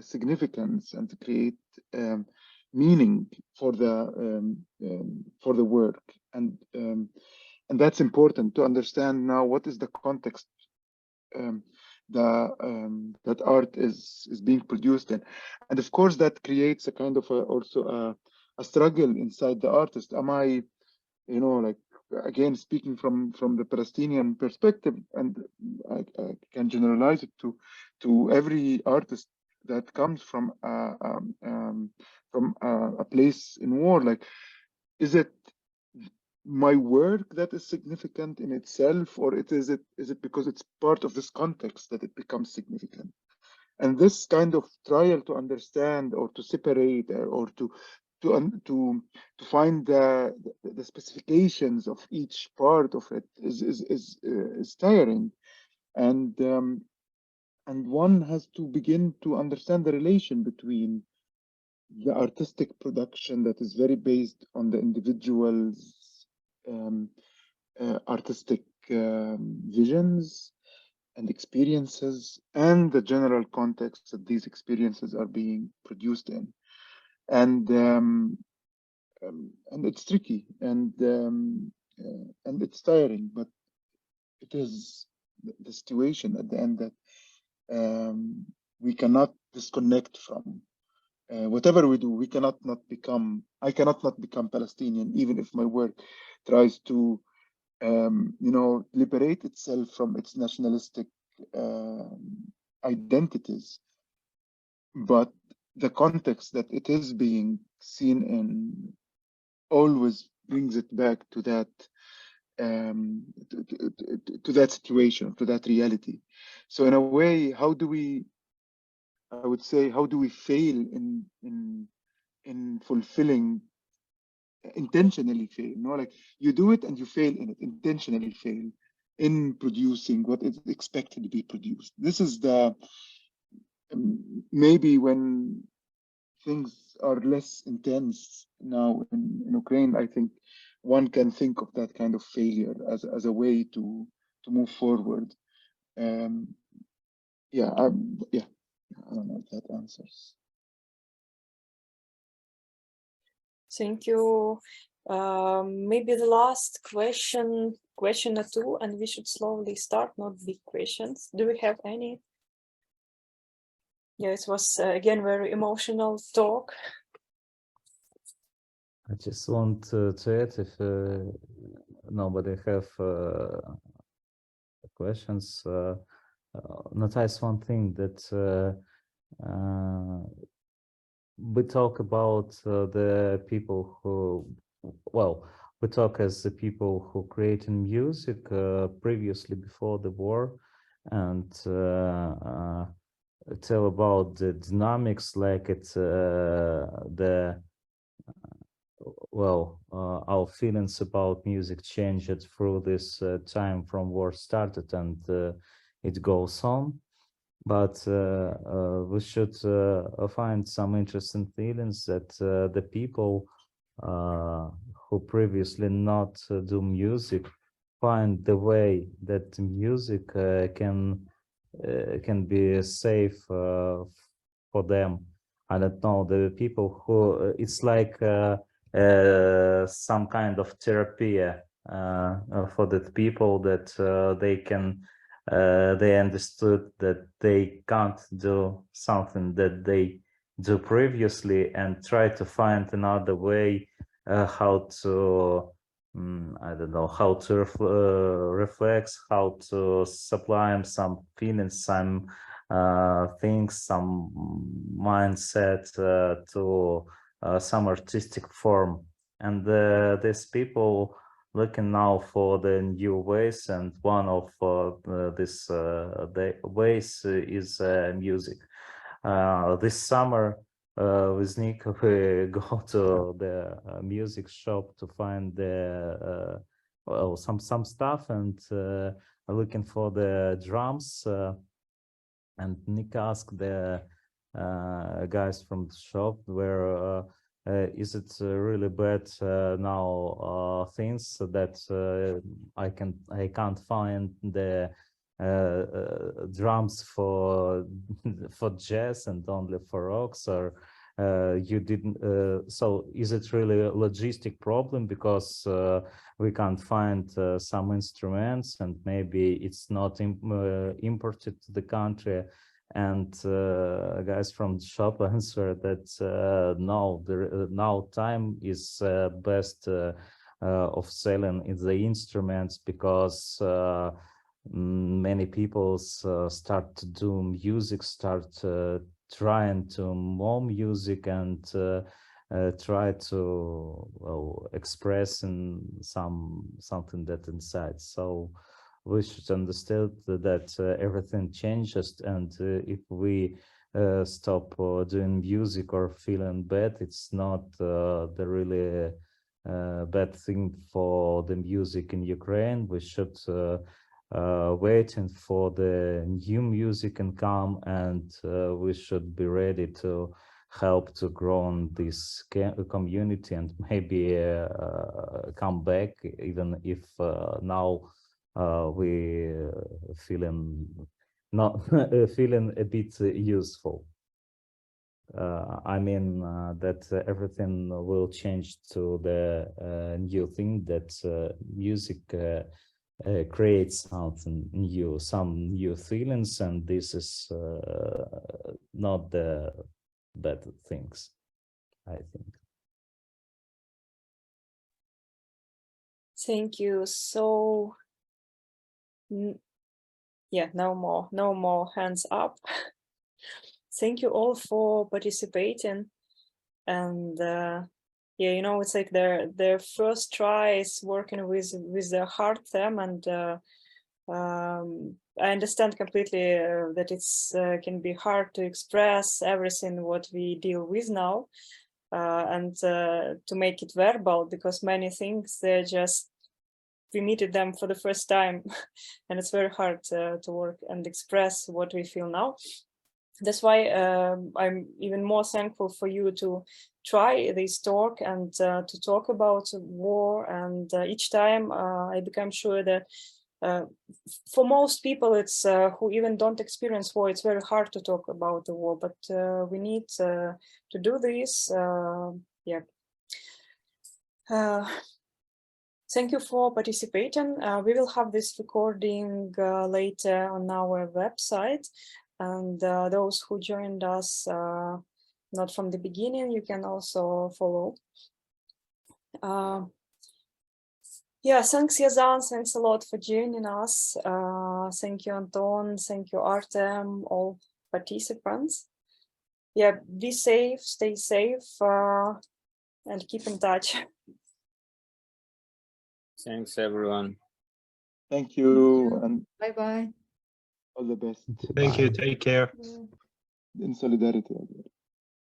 significance and to create meaning for the work, and that's important to understand now. What is the context that art is being produced in, and of course that creates a kind of also a struggle inside the artist. Am I, you know, like, again, speaking from the Palestinian perspective, and I can generalize it to every artist that comes from a place in war. Like, is it my work that is significant in itself, or is it because it's part of this context that it becomes significant? And this kind of trial to understand or to separate or to find the specifications of each part of it is tiring, and one has to begin to understand the relation between the artistic production that is very based on the individual's artistic visions and experiences, and the general context that these experiences are being produced in. And it's tricky, and it's tiring, but it is the situation at the end that we cannot disconnect from. Whatever we do, we cannot not become. I cannot not become Palestinian, even if my work tries to, you know, liberate itself from its nationalistic identities. But the context that it is being seen in always brings it back to that to that situation, to that reality. So in a way, how do we, I would say, how do we fail in fulfilling, intentionally fail? No, like you do it and you fail in it, intentionally fail in producing what is expected to be produced. This is the maybe when things are less intense now in Ukraine, I think one can think of that kind of failure as a way to move forward. Yeah, I don't know if that answers. Thank you. Maybe the last question or two, and we should slowly start, not big questions. Do we have any? Yeah, it was again very emotional talk. I just want to add, if nobody have questions, notice one thing, that we talk about the people who, well, we talk as the people who created music previously before the war, and tell about the dynamics, like it's our feelings about music changed through this time from war started, and it goes on. But we should find some interesting feelings that the people who previously not do music find the way that music can be safe for them. I don't know, the people who it's like some kind of therapy for the people that they understood that they can't do something that they do previously, and try to find another way how to I don't know, how to reflect, how to sublime some feelings, some things, some mindset to some artistic form. And these people looking now for the new ways, and one of these ways is music. This summer with Nick, we go to the music shop to find the well, some stuff, and looking for the drums. And Nick asked the guys from the shop, where is it really bad now things that I can't find the drums for jazz and only for rocks, or you didn't so is it really a logistic problem because we can't find some instruments, and maybe it's not imported to the country? And guys from the shop answer that no, now time is best of selling in the instruments, because many people start to do music, start trying to more music, and try to express in something that inside. So we should understand that everything changes, and if we stop doing music or feeling bad, it's not the really bad thing for the music in Ukraine. We should waiting for the new music and come, and we should be ready to help to grow on this community, and maybe come back, even if now we feeling not feeling a bit useful. I mean that everything will change to the new thing, that music creates something new, some new feelings, and this is not the bad things, I think. Thank you. So yeah, no more hands up. Thank you all for participating. And yeah, you know, it's like their first try is working with the hard theme, and I understand completely that it's can be hard to express everything what we deal with now, and to make it verbal, because many things they're just, we meted them for the first time, and it's very hard to work and express what we feel now. That's why I'm even more thankful for you to try this talk and to talk about war. And each time I become sure that for most people, it's who even don't experience war, it's very hard to talk about the war, but we need to do this. Yeah. Thank you for participating. We will have this recording later on our website. And those who joined us not from the beginning, you can also follow. Yeah, thanks Yazan, thanks a lot for joining us. Thank you Anton, thank you Artem, all participants. yeah, be safe, stay safe, and keep in touch. Thanks, everyone. Thank you, and Bye-bye. all the best. Thank you. Take care. In solidarity.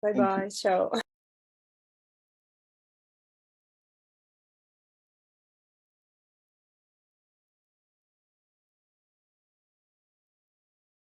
Bye bye. Ciao.